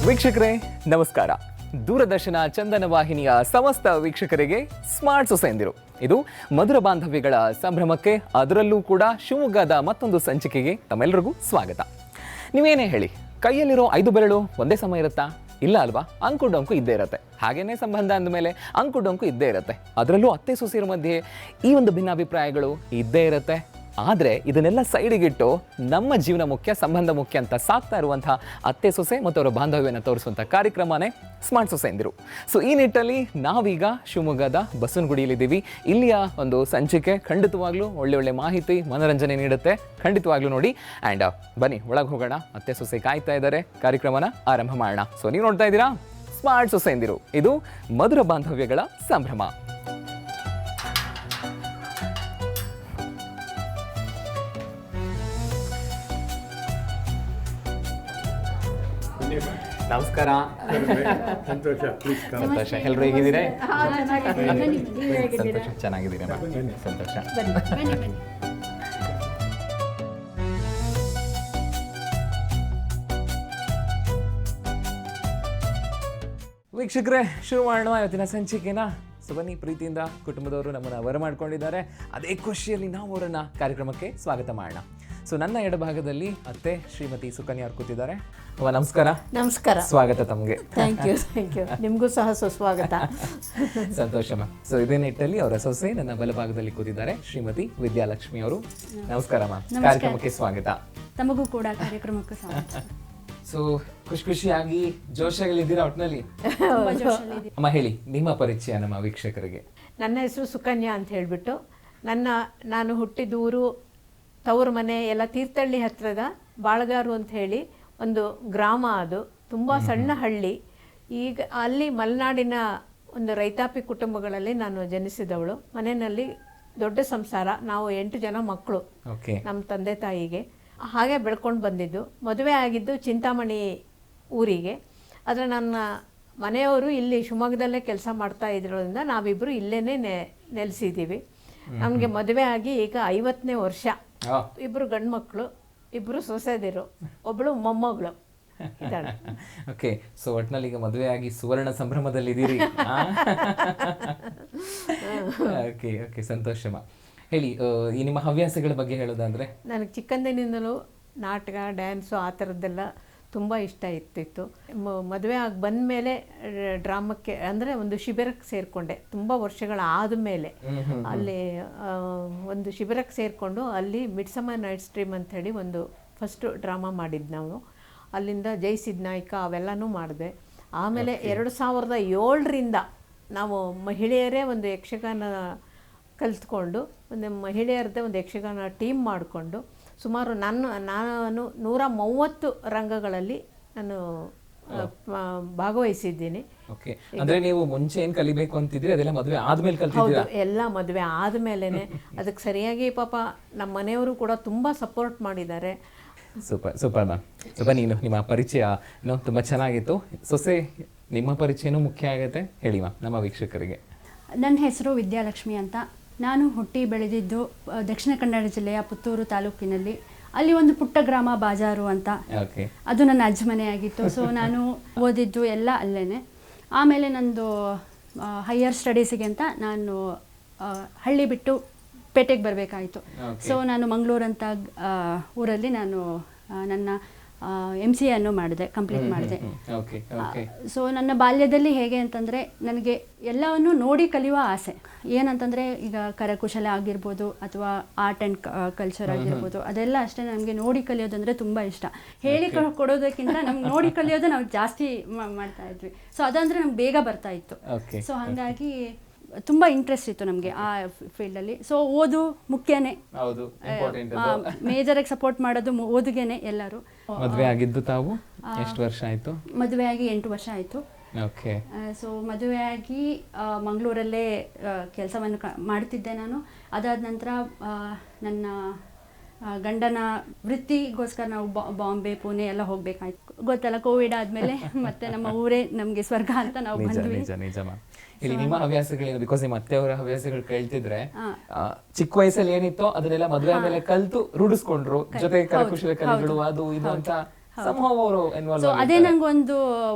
ವೀಕ್ಷಕರೇ ನಮಸ್ಕಾರ. ದೂರದರ್ಶನ ಚಂದನ ವಾಹಿನಿಯ ಸಮಸ್ತ ವೀಕ್ಷಕರಿಗೆ ಸ್ಮಾರ್ಟ್ ಸೊಸೆಯಂದಿರು. ಇದು ಮಧುರ ಬಾಂಧವ್ಯಗಳ ಸಂಭ್ರಮಕ್ಕೆ, ಅದರಲ್ಲೂ ಕೂಡ ಶಿವಮೊಗ್ಗದ ಮತ್ತೊಂದು ಸಂಚಿಕೆಗೆ ತಮ್ಮೆಲ್ಲರಿಗೂ ಸ್ವಾಗತ. ನೀವೇನೇ ಹೇಳಿ, ಕೈಯಲ್ಲಿರೋ 5 ಬೆರಳು ಒಂದೇ ಸಮ ಇರುತ್ತಾ? ಇಲ್ಲ ಅಲ್ವಾ? ಅಂಕು ಡೊಂಕು ಇದ್ದೇ ಇರುತ್ತೆ. ಹಾಗೇನೇ ಸಂಬಂಧ ಅಂದಮೇಲೆ ಅಂಕು ಡೊಂಕು ಇದ್ದೇ ಇರುತ್ತೆ. ಅದರಲ್ಲೂ ಅತ್ತೆ ಸೊಸೆಯರ ಮಧ್ಯೆ ಈ ಒಂದು ಭಿನ್ನಾಭಿಪ್ರಾಯಗಳು ಇದ್ದೇ ಇರುತ್ತೆ. ಆದರೆ ಇದನ್ನೆಲ್ಲ ಸೈಡಿಗಿಟ್ಟು ನಮ್ಮ ಜೀವನ ಮುಖ್ಯ, ಸಂಬಂಧ ಮುಖ್ಯ ಅಂತ ಸಾಕ್ತಾ ಇರುವಂತಹ ಅತ್ತೆ ಸೊಸೆ ಮತ್ತು ಅವರ ಬಾಂಧವ್ಯವನ್ನು ತೋರಿಸುವಂಥ ಕಾರ್ಯಕ್ರಮನೇ ಸ್ಮಾರ್ಟ್ ಸೊಸೆಯಂದಿರು. ಸೊ ಈ ನಿಟ್ಟಲ್ಲಿ ನಾವೀಗ ಶಿವಮೊಗ್ಗದ ಬಸವನಗುಡಿಯಲ್ಲಿದ್ದೀವಿ. ಇಲ್ಲಿಯ ಒಂದು ಸಂಚಿಕೆ ಖಂಡಿತವಾಗ್ಲೂ ಒಳ್ಳೆ ಮಾಹಿತಿ, ಮನೋರಂಜನೆ ನೀಡುತ್ತೆ. ಖಂಡಿತವಾಗ್ಲೂ ನೋಡಿ. ಆ್ಯಂಡ್ ಬನ್ನಿ ಒಳಗೆ ಹೋಗೋಣ. ಅತ್ತೆ ಸೊಸೆ ಕಾಯ್ತಾ ಇದ್ದಾರೆ, ಕಾರ್ಯಕ್ರಮನ ಆರಂಭ ಮಾಡೋಣ. ಸೊ ನೀವು ನೋಡ್ತಾ ಇದ್ದೀರಾ ಸ್ಮಾರ್ಟ್ ಸೊಸೆಯಂದಿರು. ಇದು ಮಧುರ ಬಾಂಧವ್ಯಗಳ ಸಂಭ್ರಮ. ನಮಸ್ಕಾರ. ಸಂತೋಷ. ಸಂತೋಷ. ಎಲ್ಲರೂ ಹೇಗಿದ್ದೀರಾ? ಸಂತೋಷ. ಚೆನ್ನಾಗಿದ್ದೀರಾ? ಸಂತೋಷ. ವೀಕ್ಷಕರೇ, ಶುರು ಮಾಡೋಣ ಇವತ್ತಿನ ಸಂಚಿಕೆನ. ಸೊ ಬನ್ನಿ, ಪ್ರೀತಿಯಿಂದ ಕುಟುಂಬದವರು ನಮ್ಮನ್ನು ಬರಮಾಡ್ಕೊಂಡಿದ್ದಾರೆ. ಅದೇ ಖುಷಿಯಲ್ಲಿ ನಾವು ಅವರನ್ನು ಕಾರ್ಯಕ್ರಮಕ್ಕೆ ಸ್ವಾಗತ ಮಾಡೋಣ. ಸೊ ನನ್ನ ಎಡಭಾಗದಲ್ಲಿ ಅತ್ತೆ ಶ್ರೀಮತಿ ಸುಕನ್ಯಾ ಅವರು ಕೂತಿದ್ದಾರೆ. ನಮಸ್ಕಾರ. ನಮಸ್ಕಾರ. ಸ್ವಾಗತ ತಮಗೆ. Thank you. ನಿಮಗೂ ಸಹ ಸುಸ್ವಾಗತ. ಸಂತೋಷ ಮ್ಯಾಮ್. ಸೊ ಇದೇ ನಿಟ್ಟಲ್ಲಿ ಅವರ ಸೊಸೆ ನನ್ನ ಬಲಭಾಗದಲ್ಲಿ ಕೂತಿದ್ದಾರೆ, ಶ್ರೀಮತಿ ವಿದ್ಯಾಲಕ್ಷ್ಮಿ ಅವರು. ನಮಸ್ಕಾರ ಮ್ಯಾಮ್, ಕಾರ್ಯಕ್ರಮಕ್ಕೆ ಸ್ವಾಗತ. ತಮಗೂ ಕೂಡ ಕಾರ್ಯಕ್ರಮಕ್ಕೆ ಸ್ವಾಗತ. ಸೊ ಖುಷಿಯಾಗಿ ಜೋಶಾಗಿದ್ದೀರಾ ಒಟ್ಟಿನಲ್ಲಿ? ಅಮ್ಮ ಹೇಳಿ, ನಿಮ್ಮ ಪರಿಚಯ ನಮ್ಮ ವೀಕ್ಷಕರಿಗೆ. ನನ್ನ ಹೆಸರು ಸುಕನ್ಯಾ ಅಂತ ಹೇಳಿಬಿಟ್ಟು, ನಾನು ಹುಟ್ಟಿದ ಊರು, ತವರು ಮನೆ ಎಲ್ಲ ತೀರ್ಥಹಳ್ಳಿ ಹತ್ತಿರದ ಬಾಳಗಾರು ಅಂತ ಹೇಳಿ ಒಂದು ಗ್ರಾಮ. ಅದು ತುಂಬ ಸಣ್ಣ ಹಳ್ಳಿ. ಈಗ ಅಲ್ಲಿ ಮಲೆನಾಡಿನ ಒಂದು ರೈತಾಪಿ ಕುಟುಂಬಗಳಲ್ಲಿ ನಾನು ಜನಿಸಿದವಳು. ಮನೆಯಲ್ಲಿ ದೊಡ್ಡ ಸಂಸಾರ, ನಾವು 8 ಜನ ಮಕ್ಕಳು ನಮ್ಮ ತಂದೆ ತಾಯಿಗೆ. ಹಾಗೆ ಬೆಳ್ಕೊಂಡು ಬಂದಿದ್ದು. ಮದುವೆ ಆಗಿದ್ದು ಚಿಂತಾಮಣಿ ಊರಿಗೆ. ಆದರೆ ನನ್ನ ಮನೆಯವರು ಇಲ್ಲಿ ಶಿವಮೊಗ್ಗದಲ್ಲೇ ಕೆಲಸ ಮಾಡ್ತಾ ಇದ್ರೋದ್ರಿಂದ ನಾವಿಬ್ಬರು ಇಲ್ಲೇ ನೆಲೆಸಿದ್ದೀವಿ. ನಮಗೆ ಮದುವೆ ಆಗಿ ಈಗ 50ನೇ ವರ್ಷ. 2 ಗಂಡು ಮಕ್ಕಳು, 2 ಸೊಸೆದಿರು, ಒಬ್ಬಳು ಮೊಮ್ಮಗಳು ಇದ್ದಾಳೆ. ಓಕೆ. ಸೊ ಒಟ್ಟಿನಲ್ಲಿ ಈಗ ಮದುವೆ ಆಗಿ ಸುವರ್ಣ ಸಂಭ್ರಮದಲ್ಲಿದ್ದೀರಿ. Okay okay, ಸಂತೋಷಮ್ಮ. ಹೇಳಿ, ಈ ನಿಮ್ಮ ಹವ್ಯಾಸಗಳ ಬಗ್ಗೆ ಹೇಳೋದಾದ್ರೆ? ನನಗೆ ಚಿಕ್ಕಂದಿನಿಂದಲೂ ನಾಟಕ, ಡ್ಯಾನ್ಸು ಆ ಥರದ್ದೆಲ್ಲ ತುಂಬ ಇಷ್ಟ ಇರ್ತಿತ್ತು. ಮದುವೆ ಆಗಿ ಬಂದ ಮೇಲೆ ಡ್ರಾಮಕ್ಕೆ ಅಂದರೆ ಒಂದು ಶಿಬಿರಕ್ಕೆ ಸೇರಿಕೊಂಡೆ. ತುಂಬ ವರ್ಷಗಳಾದ ಮೇಲೆ ಅಲ್ಲಿ ಒಂದು ಶಿಬಿರಕ್ಕೆ ಸೇರಿಕೊಂಡು ಅಲ್ಲಿ ಮಿಡ್ಸಮ್ಮರ್ ನೈಟ್ಸ್ ಡ್ರೀಮ್ ಅಂಥೇಳಿ ಒಂದು ಫಸ್ಟು ಡ್ರಾಮಾ ಮಾಡಿದ್ದು ನಾವು. ಅಲ್ಲಿಂದ ಜಯಿಸಿದ ನಾಯಕ ಅವೆಲ್ಲನೂ ಮಾಡಿದೆ. ಆಮೇಲೆ 2007ರಿಂದ ನಾವು ಮಹಿಳೆಯರೇ ಒಂದು ಯಕ್ಷಗಾನ ಕಲಿತ್ಕೊಂಡು, ಒಂದು ಮಹಿಳೆಯರದ್ದೇ ಒಂದು ಯಕ್ಷಗಾನ ಟೀಮ್ ಮಾಡಿಕೊಂಡು ಸುಮಾರು ನಾನು 130 ರಂಗಗಳಲ್ಲಿ ನಾನು ಭಾಗವಹಿಸಿದ್ದೀನಿ. ಓಕೆ. ಅಂದ್ರೆ ನೀವು ಮುಂಚೆ ಏನು ಕಲಿಬೇಕು ಅಂತಿದ್ರಿ ಅದೆಲ್ಲ ಮದುವೆ ಆದ್ಮೇಲೆ ಕಲ್ತಿದ್ದೀರಾ? ಹೌದು, ಎಲ್ಲ ಮದುವೆ ಆದಮೇಲೆ. ಅದಕ್ಕೆ ಸರಿಯಾಗಿ ಪಾಪ ನಮ್ಮ ಮನೆಯವರು ಕೂಡ ತುಂಬ ಸಪೋರ್ಟ್ ಮಾಡಿದ್ದಾರೆ. Super super ma'am. ಸೊ ಬನ್ನಿ, ನಿಮ್ಮ ಪರಿಚಯ ತುಂಬ ಚೆನ್ನಾಗಿತ್ತು. ಸೊಸೆ ನಿಮ್ಮ ಪರಿಚಯನೂ ಮುಖ್ಯ ಆಗುತ್ತೆ, ಹೇಳಿ ಮ್ಯಾಮ್ ನಮ್ಮ ವೀಕ್ಷಕರಿಗೆ. ನನ್ನ ಹೆಸರು ವಿದ್ಯಾಲಕ್ಷ್ಮಿ ಅಂತ. ನಾನು ಹುಟ್ಟಿ ಬೆಳೆದಿದ್ದು ದಕ್ಷಿಣ ಕನ್ನಡ ಜಿಲ್ಲೆಯ ಪುತ್ತೂರು ತಾಲೂಕಿನಲ್ಲಿ. ಅಲ್ಲಿ ಒಂದು ಪುಟ್ಟ ಗ್ರಾಮ ಬಾಜಾರು ಅಂತ. ಅದು ನನ್ನ ಅಜ್ಜಮನೆ ಆಗಿತ್ತು. ಸೊ ನಾನು ಓದಿದ್ದು ಎಲ್ಲ ಅಲ್ಲೇ. ಆಮೇಲೆ ನಂದು ಹೈಯರ್ ಸ್ಟಡೀಸಿಗೆ ಅಂತ ನಾನು ಹಳ್ಳಿ ಬಿಟ್ಟು ಪೇಟೆಗೆ ಬರಬೇಕಾಯಿತು. ಸೊ ನಾನು ಮಂಗಳೂರು ಅಂತ ಊರಲ್ಲಿ ನಾನು ನನ್ನ MCA ಅನ್ನು ಮಾಡಿದೆ, ಕಂಪ್ಲೀಟ್ ಮಾಡಿದೆ. ಸೊ ನನ್ನ ಬಾಲ್ಯದಲ್ಲಿ ಹೇಗೆ ಅಂತಂದರೆ, ನನಗೆ ಎಲ್ಲವನ್ನು ನೋಡಿ ಕಲಿಯುವ ಆಸೆ. ಏನಂತಂದರೆ, ಈಗ ಕರಕುಶಲ ಆಗಿರ್ಬೋದು ಅಥವಾ ಆರ್ಟ್ ಆ್ಯಂಡ್ ಕಲ್ಚರ್ ಆಗಿರ್ಬೋದು, ಅದೆಲ್ಲ ಅಷ್ಟೇ. ನಮಗೆ ನೋಡಿ ಕಲಿಯೋದಂದರೆ ತುಂಬ ಇಷ್ಟ. ಹೇಳಿ ಕೊಡೋದಕ್ಕಿಂತ ನಮ್ಗೆ ನೋಡಿ ಕಲಿಯೋದು ನಾವು ಜಾಸ್ತಿ ಮಾಡ್ತಾ ಇದ್ವಿ. ಸೊ ಅದಂದರೆ ನಮ್ಗೆ ಬೇಗ ಬರ್ತಾ ಇತ್ತು. ಸೊ ಹಾಗಾಗಿ ತುಂಬ ಇಂಟ್ರೆಸ್ಟ್ ಇತ್ತು ನಮಗೆ ಆ ಫೀಲ್ಡಲ್ಲಿ. ಸೊ ಓದು ಮುಖ್ಯನೇ, ಮೇಜರಾಗಿ ಸಪೋರ್ಟ್ ಮಾಡೋದು ಓದಿಗೆನೆ ಎಲ್ಲರೂ. ಮದುವೆ ಆಗಿದ್ದು ತಾವು ಎಷ್ಟು ವರ್ಷ ಆಯಿತು? ಮದುವೆ ಆಗಿ 8 ವರ್ಷ ಆಯಿತು. ಓಕೆ. ಸೊ ಮದುವೆಯಾಗಿ ಮಂಗಳೂರಲ್ಲೇ ಕೆಲಸವನ್ನು ಮಾಡ್ತಿದ್ದೆ ನಾನು. ಅದಾದ ನಂತರ ನನ್ನ ಗಂಡನ ವೃತ್ತಿಗೋಸ್ಕರ ನಾವು ಬಾಂಬೆ, ಪುಣೆ ಎಲ್ಲ ಹೋಗಬೇಕಾಯ್ತು. ಗೊತ್ತಲ್ಲ, ಕೋವಿಡ್ ಆದಮೇಲೆ ಮತ್ತೆ ನಮ್ಮ ಊರೇ ನಮಗೆ ಸ್ವರ್ಗ ಅಂತ ನಾವು ಬಂದ್ವಿ. ಇಲ್ಲಿ ನಿಮ್ಮ ಹವ್ಯಾಸಗಳೇನು? ಬಿಕಾಸ್ ನಿಮ್ಮ ಅತ್ತೆಯವರ ಹವ್ಯಾಸಗಳು ಕೇಳ್ತಿದ್ರೆ ಚಿಕ್ಕ ವಯಸ್ಸಲ್ಲಿ ಏನಿತ್ತೋ ಅದನ್ನೆಲ್ಲ ಮದುವೆ ಆಮೇಲೆ ಕಲ್ತು ರೂಢಿಸ್ಕೊಂಡ್ರು, ಜೊತೆಗೆ ಕರಕುಶಲ ಕಲೆಗಳು ಅದು ಇದು ಅಂತ somehow ಅವರು ಸೊ ಇನ್ವಾಲ್ವ್ ಅದೇ ನಂಗೊಂದು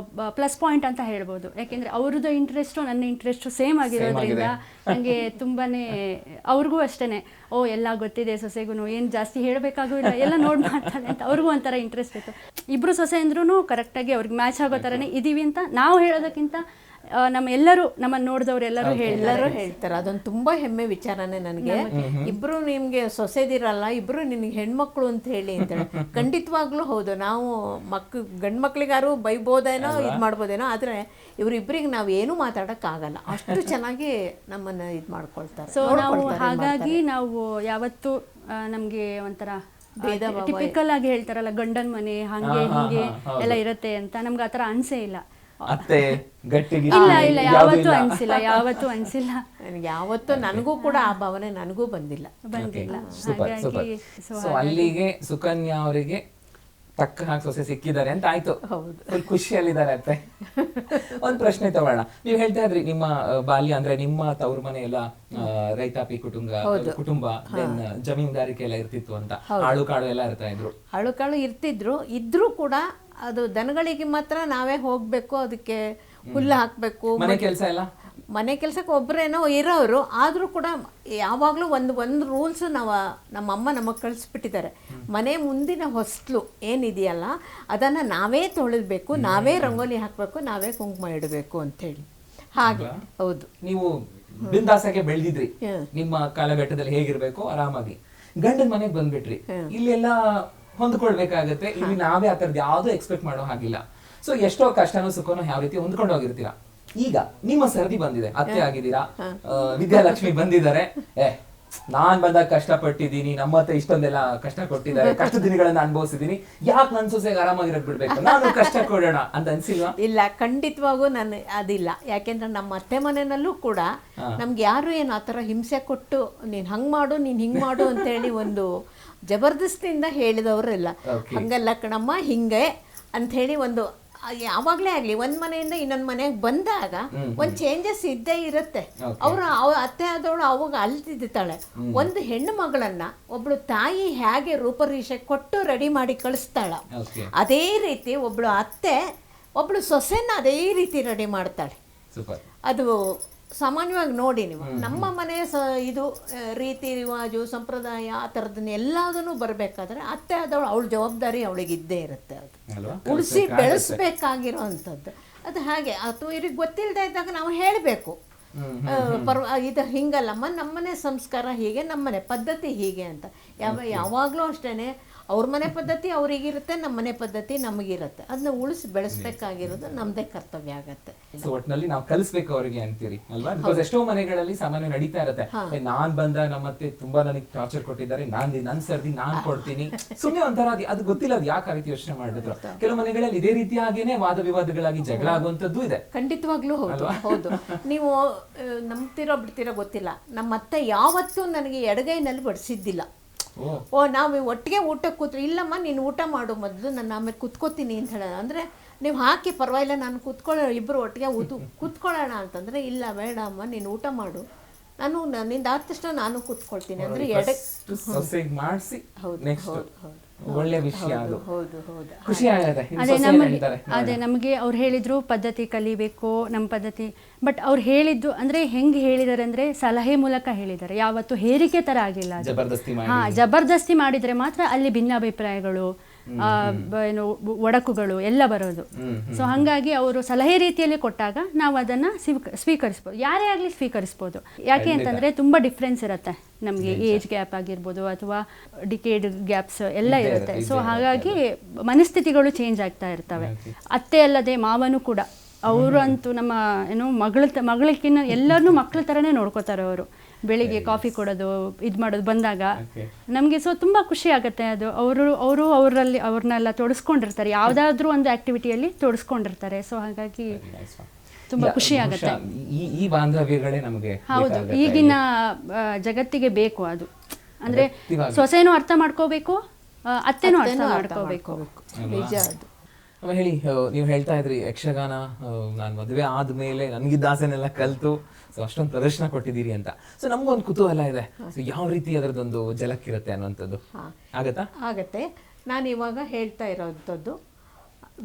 ಪ್ಲಸ್ ಪಾಯಿಂಟ್ ಅಂತ ಹೇಳ್ಬೋದು. ಯಾಕೆಂದ್ರೆ ಅವ್ರದ್ದು ಇಂಟ್ರೆಸ್ಟು ನನ್ನ ಇಂಟ್ರೆಸ್ಟು ಸೇಮ್ ಆಗಿರೋದ್ರಿಂದ ನನಗೆ ತುಂಬಾನೇ, ಅವ್ರಿಗೂ ಅಷ್ಟೇನೆ ಎಲ್ಲ ಗೊತ್ತಿದೆ ಸೊಸೆಗೂ, ಏನು ಜಾಸ್ತಿ ಹೇಳಬೇಕಾಗೂ ಇಲ್ಲ, ಎಲ್ಲ ನೋಡಿ ಮಾಡ್ತಾಳೆ ಅಂತ ಅವ್ರಿಗೂ ಒಂಥರ ಇಂಟ್ರೆಸ್ಟ್ ಇತ್ತು. ಇಬ್ಬರು ಸೊಸೆ ಅಂದ್ರೂ ಕರೆಕ್ಟಾಗಿ ಅವ್ರಿಗೆ ಮ್ಯಾಚ್ ಆಗೋ ಥರನೇ ಇದೀವಿ ಅಂತ ನಾವು ಹೇಳೋದಕ್ಕಿಂತ ಎಲ್ಲರೂ ನಮ್ಮನ್ನು ನೋಡಿದವ್ರು ಎಲ್ಲರೂ ಹೇಳ್ತಾರೆ. ಅದೊಂದು ತುಂಬಾ ಹೆಮ್ಮೆ ವಿಚಾರನೇ ನನಗೆ. ಇಬ್ರು ನಿಮ್ಗೆ ಸೊಸೆದಿರಲ್ಲ, ಇಬ್ರು ನಿನಗೆ ಹೆಣ್ಮಕ್ಳು ಅಂತ ಹೇಳಿ ಅಂತೇಳಿ. ಖಂಡಿತವಾಗ್ಲೂ ಹೌದು. ನಾವು ಗಂಡು ಮಕ್ಳಿಗಾರು ಬೈಬೋದೇನೋ ಇದು ಮಾಡ್ಬೋದೇನೋ, ಆದ್ರೆ ಇವ್ರಿಬ್ರಿಗೆ ನಾವು ಏನು ಮಾತಾಡೋಕ್ಕಾಗಲ್ಲ, ಅಷ್ಟು ಚೆನ್ನಾಗಿ ನಮ್ಮನ್ನ ಇದು ಮಾಡ್ಕೊಳ್ತಾರೆ. ಸೊ ನಾವು ಹಾಗಾಗಿ ನಾವು ಯಾವತ್ತೂ ನಮಗೆ ಒಂಥರ ಟಿಪಿಕಲ್ ಆಗಿ ಹೇಳ್ತಾರಲ್ಲ ಗಂಡನ ಮನೆ ಹಂಗೆ ಹಿಂಗೆ ಎಲ್ಲ ಇರುತ್ತೆ ಅಂತ, ನಮ್ಗೆ ಆ ಥರ ಅನ್ಸೇ ಇಲ್ಲ. ಅತ್ತೆ ಗಟ್ಟಿಗೆ ಇಲ್ಲ ಯಾವತ್ತೂ ಅನ್ಸಿಲ್ಲ. ಯಾವತ್ತೂ ನನಗೂ ಕೂಡ ಆ ಭಾವನೆ ನನಗೂ ಬಂದಿಲ್ಲ. ಹಾಗಾಗಿ ಸೊ ಅಲ್ಲಿಗೆ ಸುಕನ್ಯಾ ಅವರಿಗೆ ತಕ್ಕ ಹಾಕಿ ಸೊಸೆ ಸಿಕ್ಕಿದ್ದಾರೆ ಅಂತ ಆಯ್ತು. ಫುಲ್ ಖುಷಿಯಲ್ಲಿದ್ದಾರೆ ಅತ್ತೆ. ಒಂದ್ ಪ್ರಶ್ನೆ ತಗೊಳ್ಳೋಣ. ನೀವು ಹೇಳ್ತಾ ಇದ್ರಿ ನಿಮ್ಮ ಬಾಲ್ಯ ಅಂದ್ರೆ ನಿಮ್ಮ ತವ್ರ ಮನೆ ಎಲ್ಲ ರೈತಾಪಿ ಕುಟುಂಬ ಜಮೀನ್ದಾರಿಕೆ ಎಲ್ಲ ಇರ್ತಿತ್ತು ಅಂತ, ಆಳು ಕಾಳು ಎಲ್ಲ ಇರ್ತಾ ಇದ್ರು. ಆಳು ಕಾಳು ಇದ್ರೂ ಕೂಡ ಅದು ದನಗಳಿಗೆ ಮಾತ್ರ ನಾವೇ ಹೋಗ್ಬೇಕು, ಅದಕ್ಕೆ ಹುಲ್ಲು ಹಾಕ್ಬೇಕು. ಮನೆ ಕೆಲ್ಸಕ್ಕೆ ಒಬ್ಬರೇನೋ ಇರೋರು, ಆದ್ರೂ ಕೂಡ ಯಾವಾಗಲೂ ಒಂದು ರೂಲ್ಸ್ ನಮ್ಮಮ್ಮ ನಮಗೆ ಕಳಿಸ್ಬಿಟ್ಟಿದ್ದಾರೆ. ಮನೆ ಮುಂದಿನ ಹೊಸ್ಲು ಏನಿದೆಯಲ್ಲ ಅದನ್ನ ನಾವೇ ತೊಳೆದ್ಬೇಕು, ನಾವೇ ರಂಗೋಲಿ ಹಾಕ್ಬೇಕು, ನಾವೇ ಕುಂಕುಮ ಇಡಬೇಕು ಅಂತೇಳಿ. ಹಾಗೆ ಹೌದು. ನೀವು ಬಿಂದಾಸಾಗೆ ಬೆಳೆದಿದ್ರಿ, ನಿಮ್ಮ ಕಾಲಘಟ್ಟದಲ್ಲಿ ಹೇಗಿರ್ಬೇಕು ಆರಾಮಾಗಿ. ಗಂಡನ ಮನೆಗೆ ಬಂದ್ಬಿಟ್ರಿ, ಇಲ್ಲೆಲ್ಲ ಹೊಂದ್ಕೊಳ್ಬೇಕಾಗತ್ತೆ. ಇಲ್ಲಿ ನಾವೇ ಆ ತರದ್ ಯಾವ್ದು ಎಕ್ಸ್ಪೆಕ್ಟ್ ಮಾಡೋ ಹಾಗಿಲ್ಲ. ಸೊ ಎಷ್ಟೋ ಕಷ್ಟನೋ ಸುಖನೋ ಯಾವ ರೀತಿ ಹೊಂದ್ಕೊಂಡು ಹೋಗಿರ್ತೀರಾ. ಈಗ ನಿಮ್ಮ ಸರದಿ ಬಂದಿದೆ, ಅತ್ತೆ ಆಗಿದ್ದೀರಾ, ವಿದ್ಯಾಲಕ್ಷ್ಮಿ ಬಂದಿದ್ದಾರೆ. ನಾನ್ ಬಂದಾಗ ಕಷ್ಟಪಟ್ಟಿದ್ದೀನಿ, ನಮ್ಮತ್ತೆ ಇಷ್ಟೊಂದೆಲ್ಲ ಕಷ್ಟ ಕೊಟ್ಟಿದ್ದಾರೆ, ಕಷ್ಟ ದಿನಗಳನ್ನ ಅನುಭವಿಸಿದೀನಿ, ಯಾಕೆ ನನ್ ಸೊಸೆಗೆ ಆರಾಮಾಗಿರೋದ್ ಬಿಡ್ಬೇಕು, ನಾನು ಕಷ್ಟ ಕೊಡೋಣ ಅಂತ ಅನ್ಸಿಲ್ವಾ? ಇಲ್ಲ, ಖಂಡಿತವಾಗೂ ನಾನು ಅದಿಲ್ಲ. ಯಾಕೆಂದ್ರೆ ನಮ್ಮ ಅತ್ತೆ ಮನೆಯಲ್ಲೂ ಕೂಡ ನಮ್ಗೆ ಯಾರು ಏನು ಆತರ ಹಿಂಸೆ ಕೊಟ್ಟು ನೀನ್ ಹಂಗ್ ಮಾಡು ನೀನ್ ಹಿಂಗ್ ಮಾಡು ಅಂತ ಹೇಳಿ ಒಂದು ಜಬರ್ದಸ್ತಿಯಿಂದ ಹೇಳಿದವರಿಲ್ಲ. ಹಂಗಲ್ಲ ಕಣಮ್ಮ ಹಿಂಗೆ ಅಂತ ಹೇಳಿ ಒಂದು ಯಾವಾಗ್ಲೇ ಆಗ್ಲಿ ಒಂದ್ ಮನೆಯಿಂದ ಇನ್ನೊಂದ್ ಮನೆಗೆ ಬಂದಾಗ ಒಂದ್ ಚೇಂಜಸ್ ಇದ್ದೇ ಇರುತ್ತೆ. ಅತ್ತೆ ಆದವಳು ಅವಾಗ ಅಲ್ತಿದ್ದಾಳೆ. ಒಂದು ಹೆಣ್ಣು ಮಗಳನ್ನ ಒಬ್ಳು ತಾಯಿ ಹೇಗೆ ರೂಪರೇಷೆ ಕೊಟ್ಟು ರೆಡಿ ಮಾಡಿ ಕಳಿಸ್ತಾಳ, ಅದೇ ರೀತಿ ಒಬ್ಳು ಅತ್ತೆ ಒಬ್ಳು ಸೊಸೆನ ಅದೇ ರೀತಿ ರೆಡಿ ಮಾಡ್ತಾಳೆ. ಅದು ಸಾಮಾನ್ಯವಾಗಿ ನೋಡಿ ನೀವು ನಮ್ಮ ಮನೆ ಇದು ರೀತಿ ರಿವಾಜು ಸಂಪ್ರದಾಯ ಆ ಥರದನ್ನ ಎಲ್ಲದನ್ನು ಬರಬೇಕಾದ್ರೆ ಅತ್ತೆ ಆದವಳು ಅವಳ ಜವಾಬ್ದಾರಿ ಅವಳಿಗೆ ಇದ್ದೇ ಇರುತ್ತೆ. ಅದು ಉಳಿಸಿ ಬೆಳೆಸ್ಬೇಕಾಗಿರೋ ಅಂಥದ್ದು. ಅದು ಹಾಗೆ ಅಥವಾ ಇವ್ರಿಗೆ ಗೊತ್ತಿಲ್ಲದೆ ಇದ್ದಾಗ ನಾವು ಹೇಳಬೇಕು, ಇದು ಹಿಂಗಲ್ಲಮ್ಮ, ನಮ್ಮನೆ ಸಂಸ್ಕಾರ ಹೀಗೆ, ನಮ್ಮನೆ ಪದ್ಧತಿ ಹೀಗೆ ಅಂತ. ಯಾವಾಗಲೂ ಅಷ್ಟೇ ಅವ್ರ ಮನೆ ಪದ್ಧತಿ ಅವ್ರಿಗಿರುತ್ತೆ, ನಮ್ಮ ಮನೆ ಪದ್ಧತಿ ನಮಗಿರುತ್ತೆ. ಅದನ್ನ ಉಳಿಸಿ ಬೆಳೆಸ್ಬೇಕಾಗಿರೋದು ನಮ್ದೇ ಕರ್ತವ್ಯ ಆಗತ್ತೆ. ಒಟ್ಟಿನಲ್ಲಿ ನಾವು ಕಲಿಸ್ಬೇಕು ಅವರಿಗೆ ಅಂತೀರಿ ಅಲ್ವಾ? ಬಿಕಾಸ್ ಎಷ್ಟೋ ಮನೆಗಳಲ್ಲಿ ಸಾಮಾನ್ಯ ನಡೀತಾ ಇರುತ್ತೆ, ನಾನ್ ಬಂದ ನಮ್ಮತ್ತೆ ತುಂಬಾ ನನಗೆ ಟಾರ್ಚರ್ ಕೊಟ್ಟಿದ್ದಾರೆ, ನನ್ ಸರ್ದಿ ನಾನ್ ಕೊಡ್ತೀನಿ, ಸುಮ್ಮನೆ ಒಂಥರ ಅದು ಗೊತ್ತಿಲ್ಲ ಅದು ಯಾಕೆ ಆ ರೀತಿ ಯೋಚನೆ ಮಾಡಿದ್ರು. ಕೆಲವು ಮನೆಗಳಲ್ಲಿ ಇದೇ ರೀತಿಯಾಗೇನೆ ವಾದ ವಿವಾದಗಳಾಗಿ ಜಗಳ ಆಗುವಂತದ್ದು ಇದೆ. ಖಂಡಿತವಾಗ್ಲೂ ಹೌದು. ಹೌದು, ನೀವು ನಂಬ್ತಿರೋ ಬಿಡ್ತಿರೋ ಗೊತ್ತಿಲ್ಲ, ನಮ್ಮತ್ತೆ ಯಾವತ್ತೂ ನನಗೆ ಎಡಗೈನಲ್ಲಿ ಬಡಿಸಿದ್ದಿಲ್ಲ. ನಾವು ಒಟ್ಟಿಗೆ ಊಟ ಕೂತ್ರು, ಇಲ್ಲಮ್ಮ ನೀನು ಊಟ ಮಾಡು ಮೊದಲು, ನಾನು ಆಮೇಲೆ ಕುತ್ಕೋತೀನಿ ಅಂತ ಹೇಳೋಣ. ಅಂದರೆ ನೀವು ಹಾಕಿ ಪರವಾಗಿಲ್ಲ ನಾನು ಇಬ್ಬರು ಒಟ್ಟಿಗೆ ಕೂತ್ಕೊಳ್ಳೋಣ ಅಂತಂದರೆ, ಇಲ್ಲ ಬೇಡ ಅಮ್ಮ ನೀನು ಊಟ ಮಾಡು, ನಾನು ನಿಂದ ಆದ ತಕ್ಷಣ ನಾನು ಕೂತ್ಕೊಳ್ತೀನಿ ಅಂದರೆ ಮಾಡಿಸಿ. ಒಳ್ಳೆ ವಿಷಯ ಅದು. ಖುಷಿ ಅದೇ ನಮಗೆ ಅವ್ರು ಹೇಳಿದ್ರು ಪದ್ಧತಿ ಕಲಿಬೇಕು ನಮ್ಮ ಪದ್ಧತಿ. ಬಟ್ ಅವ್ರು ಹೇಳಿದ್ದು ಅಂದ್ರೆ ಹೆಂಗೆ ಹೇಳಿದಾರೆ ಅಂದ್ರೆ ಸಲಹೆ ಮೂಲಕ ಹೇಳಿದ್ದಾರೆ, ಯಾವತ್ತು ಹೇರಿಕೆ ತರ ಆಗಿಲ್ಲ. ಜಬರ್ದಸ್ತಿ ಮಾಡಿದ್ರೆ ಮಾತ್ರ ಅಲ್ಲಿ ಭಿನ್ನಾಭಿಪ್ರಾಯಗಳು ಏನು ಒಡಕುಗಳು ಎಲ್ಲ ಬರೋದು. ಸೊ ಹಾಗಾಗಿ ಅವರು ಸಲಹೆ ರೀತಿಯಲ್ಲಿ ಕೊಟ್ಟಾಗ ನಾವು ಅದನ್ನ ಸ್ವೀಕರಿಸ್ಬೋದು, ಯಾರೇ ಆಗಲಿ ಸ್ವೀಕರಿಸ್ಬೋದು. ಯಾಕೆ ಅಂತಂದ್ರೆ ತುಂಬಾ ಡಿಫ್ರೆನ್ಸ್ ಇರುತ್ತೆ ನಮಗೆ, ಏಜ್ ಗ್ಯಾಪ್ ಆಗಿರ್ಬೋದು ಅಥವಾ ಡಿಕೇಡ್ ಗ್ಯಾಪ್ಸ್ ಎಲ್ಲ ಇರುತ್ತೆ. ಸೊ ಹಾಗಾಗಿ ಮನಸ್ಥಿತಿಗಳು ಚೇಂಜ್ ಆಗ್ತಾ ಇರ್ತವೆ. ಅತ್ತೆ ಅಲ್ಲದೆ ಮಾವನು ಕೂಡ, ಅವರು ಅಂತೂ ನಮ್ಮ ಏನು ಮಗಳಿಗಿನ್ನ ಎಲ್ಲರನ್ನೂ ಮಕ್ಳ ಥರನೇ ನೋಡ್ಕೋತಾರೆ ಅವರು. ಬೆಳಿಗ್ಗೆ ಕಾಫಿ ಕೊಡೋದು ಇದು ಮಾಡೋದು ಬಂದಾಗ ನಮಗೆ ಸೊ ತುಂಬ ಖುಷಿ ಆಗುತ್ತೆ. ಅದು ಅವರು ಅವ್ರನ್ನೆಲ್ಲ ತೊಡಸ್ಕೊಂಡಿರ್ತಾರೆ, ಯಾವುದಾದ್ರೂ ಒಂದು ಆಕ್ಟಿವಿಟಿಯಲ್ಲಿ ತೊಡಸ್ಕೊಂಡಿರ್ತಾರೆ. ಸೊ ಹಾಗಾಗಿ ತುಂಬ ಖುಷಿ ಆಗುತ್ತೆ. ಈ ಬಾಂಧವ್ಯಗಳೇ ನಮಗೆ ಹೌದು, ಈಗಿನ ಜಗತ್ತಿಗೆ ಬೇಕು ಅದು. ಅಂದರೆ ಸೊಸೆನೂ ಅರ್ಥ ಮಾಡ್ಕೋಬೇಕು, ಅತ್ತೆನೂ ಅರ್ಥ ಮಾಡ್ಕೋಬೇಕು. ನಿಜ ಅದು. ಹೇಳಿ, ನೀವು ಹೇಳ್ತಾ ಇದ್ರಿ ಯಕ್ಷಗಾನ ನಾನು ಮದುವೆ ಆದ್ಮೇಲೆ ನನಗಿದ್ದ ಆಸೆನೆಲ್ಲ ಕಲ್ತು ಸೊ ಅಷ್ಟೊಂದು ಪ್ರದರ್ಶನ ಕೊಟ್ಟಿದ್ದೀರಿ ಅಂತ. ಸೊ ನಮ್ಗೊಂದು ಕುತೂಹಲ ಇದೆ, ಸೊ ಯಾವ ರೀತಿ ಅದರದೊಂದು ಜಲಕ್ಕಿರುತ್ತೆ ಅನ್ನುವಂಥದ್ದು ಆಗತ್ತಾ? ಆಗತ್ತೆ. ನಾನು ಇವಾಗ ಹೇಳ್ತಾ ಇರೋಂಥದ್ದು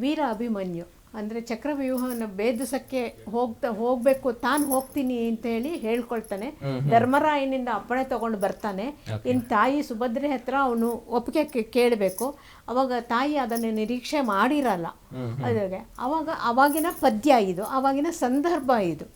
ವೀರ ಅಭಿಮನ್ಯು ಅಂದರೆ ಚಕ್ರವ್ಯೂಹವನ್ನು ಭೇದಿಸಕ್ಕೆ ಹೋಗಬೇಕು, ತಾನು ಹೋಗ್ತೀನಿ ಅಂತ ಹೇಳಿ ಹೇಳ್ಕೊಳ್ತಾನೆ. ಧರ್ಮರಾಯನಿಂದ ಅಪ್ಪಣೆ ತಗೊಂಡು ಬರ್ತಾನೆ. ಇನ್ನು ತಾಯಿ ಸುಭದ್ರೆ ಹತ್ರ ಅವನು ಒಪ್ಪಿಗೆ ಕೇಳಬೇಕು. ಅವಾಗ ತಾಯಿ ಅದನ್ನು ನಿರೀಕ್ಷೆ ಮಾಡಿರಲ್ಲ. ಅದ್ರಾಗೆ ಅವಾಗಿನ ಪದ್ಯ ಇದು, ಅವಾಗಿನ ಸಂದರ್ಭ ಇದು.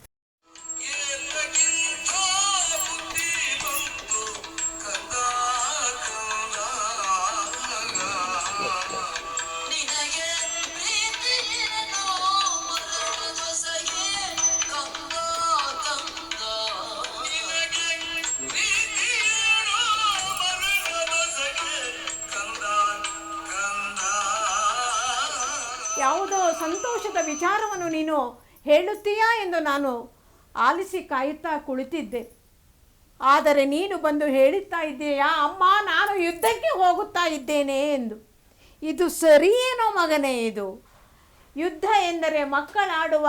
ಯಾವುದೋ ಸಂತೋಷದ ವಿಚಾರವನ್ನು ನೀನು ಹೇಳುತ್ತೀಯಾ ಎಂದು ನಾನು ಆಲಿಸಿ ಕಾಯುತ್ತಾ ಕುಳಿತಿದ್ದೆ. ಆದರೆ ನೀನು ಬಂದು ಹೇಳುತ್ತಾ ಇದ್ದೀಯಾ, ಅಮ್ಮ ನಾನು ಯುದ್ಧಕ್ಕೆ ಹೋಗುತ್ತಾ ಇದ್ದೇನೆ ಎಂದು. ಇದು ಸರಿಯೇನೋ ಮಗನೇ? ಇದು ಯುದ್ಧ ಎಂದರೆ ಮಕ್ಕಳಾಡುವ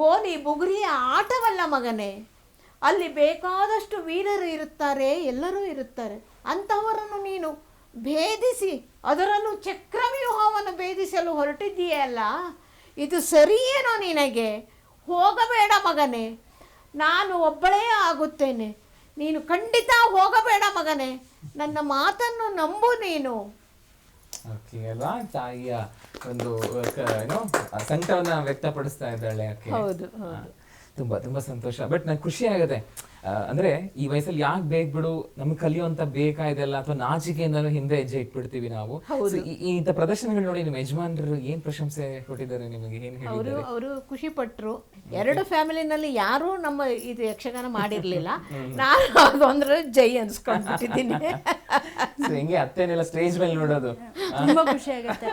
ಗೋಲಿ ಬುಗುರಿಯ ಆಟವಲ್ಲ ಮಗನೇ. ಅಲ್ಲಿ ಬೇಕಾದಷ್ಟು ವೀರರು ಇರುತ್ತಾರೆ, ಎಲ್ಲರೂ ಇರುತ್ತಾರೆ. ಅಂಥವರನ್ನು ನೀನು ಭೇದಿಸಿ, ಅದರಲ್ಲೂ ಚಕ್ರವ್ಯೂಹವನ್ನು ಭೇದಿಸಲು ಹೊರಟಿದ್ದೀಯಲ್ಲ, ಇದು ಸರಿಯೇನೋ ನಿನಗೆ? ಹೋಗಬೇಡ ಮಗನೇ, ನಾನು ಒಬ್ಬಳೇ ಆಗುತ್ತೇನೆ. ನೀನು ಖಂಡಿತ ಹೋಗಬೇಡ ಮಗನೇ, ನನ್ನ ಮಾತನ್ನು ನಂಬು ನೀನು. ಓಕೆ ಅಲ್ವಾ, ತಾಯಿಯ ಒಂದು ಏನೋ ಸಂಕಟವನ್ನ ವ್ಯಕ್ತಪಡಿಸ್ತಾ ಇದ್ದಾಳೆ ಆಕೆ. ಹೌದು. ತುಂಬಾ ತುಂಬಾ ಸಂತೋಷ. ಬಟ್ ನಂಗೆ ಖುಷಿ ಆಗತ್ತೆ, ಅಂದ್ರೆ ಈ ವಯಸ್ಸಲ್ಲಿ ಯಾಕೆ ಬೇಗ ಬಿಡು, ನಮ್ಗೆ ಕಲಿಯುವಂತ ಬೇಕಾಯ್ದಲ್ಲ, ಅಥವಾ ನಾಚಿಕೆಯಿಂದಲೂ ಹಿಂದೆ ಹೆಜ್ಜೆ ಇಟ್ಬಿಡ್ತೀವಿ ನಾವು. ಇಂಥ ಪ್ರದರ್ಶನಗಳು ನೋಡಿ ನಿಮ್ಮ ಯಜಮಾನರು ಏನ್ ಪ್ರಶಂಸೆ ಕೊಟ್ಟಿದ್ದಾರೆ ನಿಮಗೆ, ಏನ್ ಹೇಳಿದ್ದಾರೆ? ಅವರು ಖುಷಿ ಪಟ್ರು. ಎರಡು ಫ್ಯಾಮಿಲಿನಲ್ಲಿ ಯಾರೂ ನಮ್ಮ ಇದು ಯಕ್ಷಗಾನ ಮಾಡಿರ್ಲಿಲ್ಲ. ನಾನು ಅದೊಂದ್ರೆ ಜೈ ಅನ್ಸ್ಕೊಂಡ್ಬಿಟ್ಟಿದ್ದೀನಿ. ಹೆಂಗೆ ಅತ್ತೇನೆಲ್ಲ ಸ್ಟೇಜ್ ಮೇಲೆ ನೋಡೋದು ತುಂಬಾ ಖುಷಿ ಆಗುತ್ತೆ.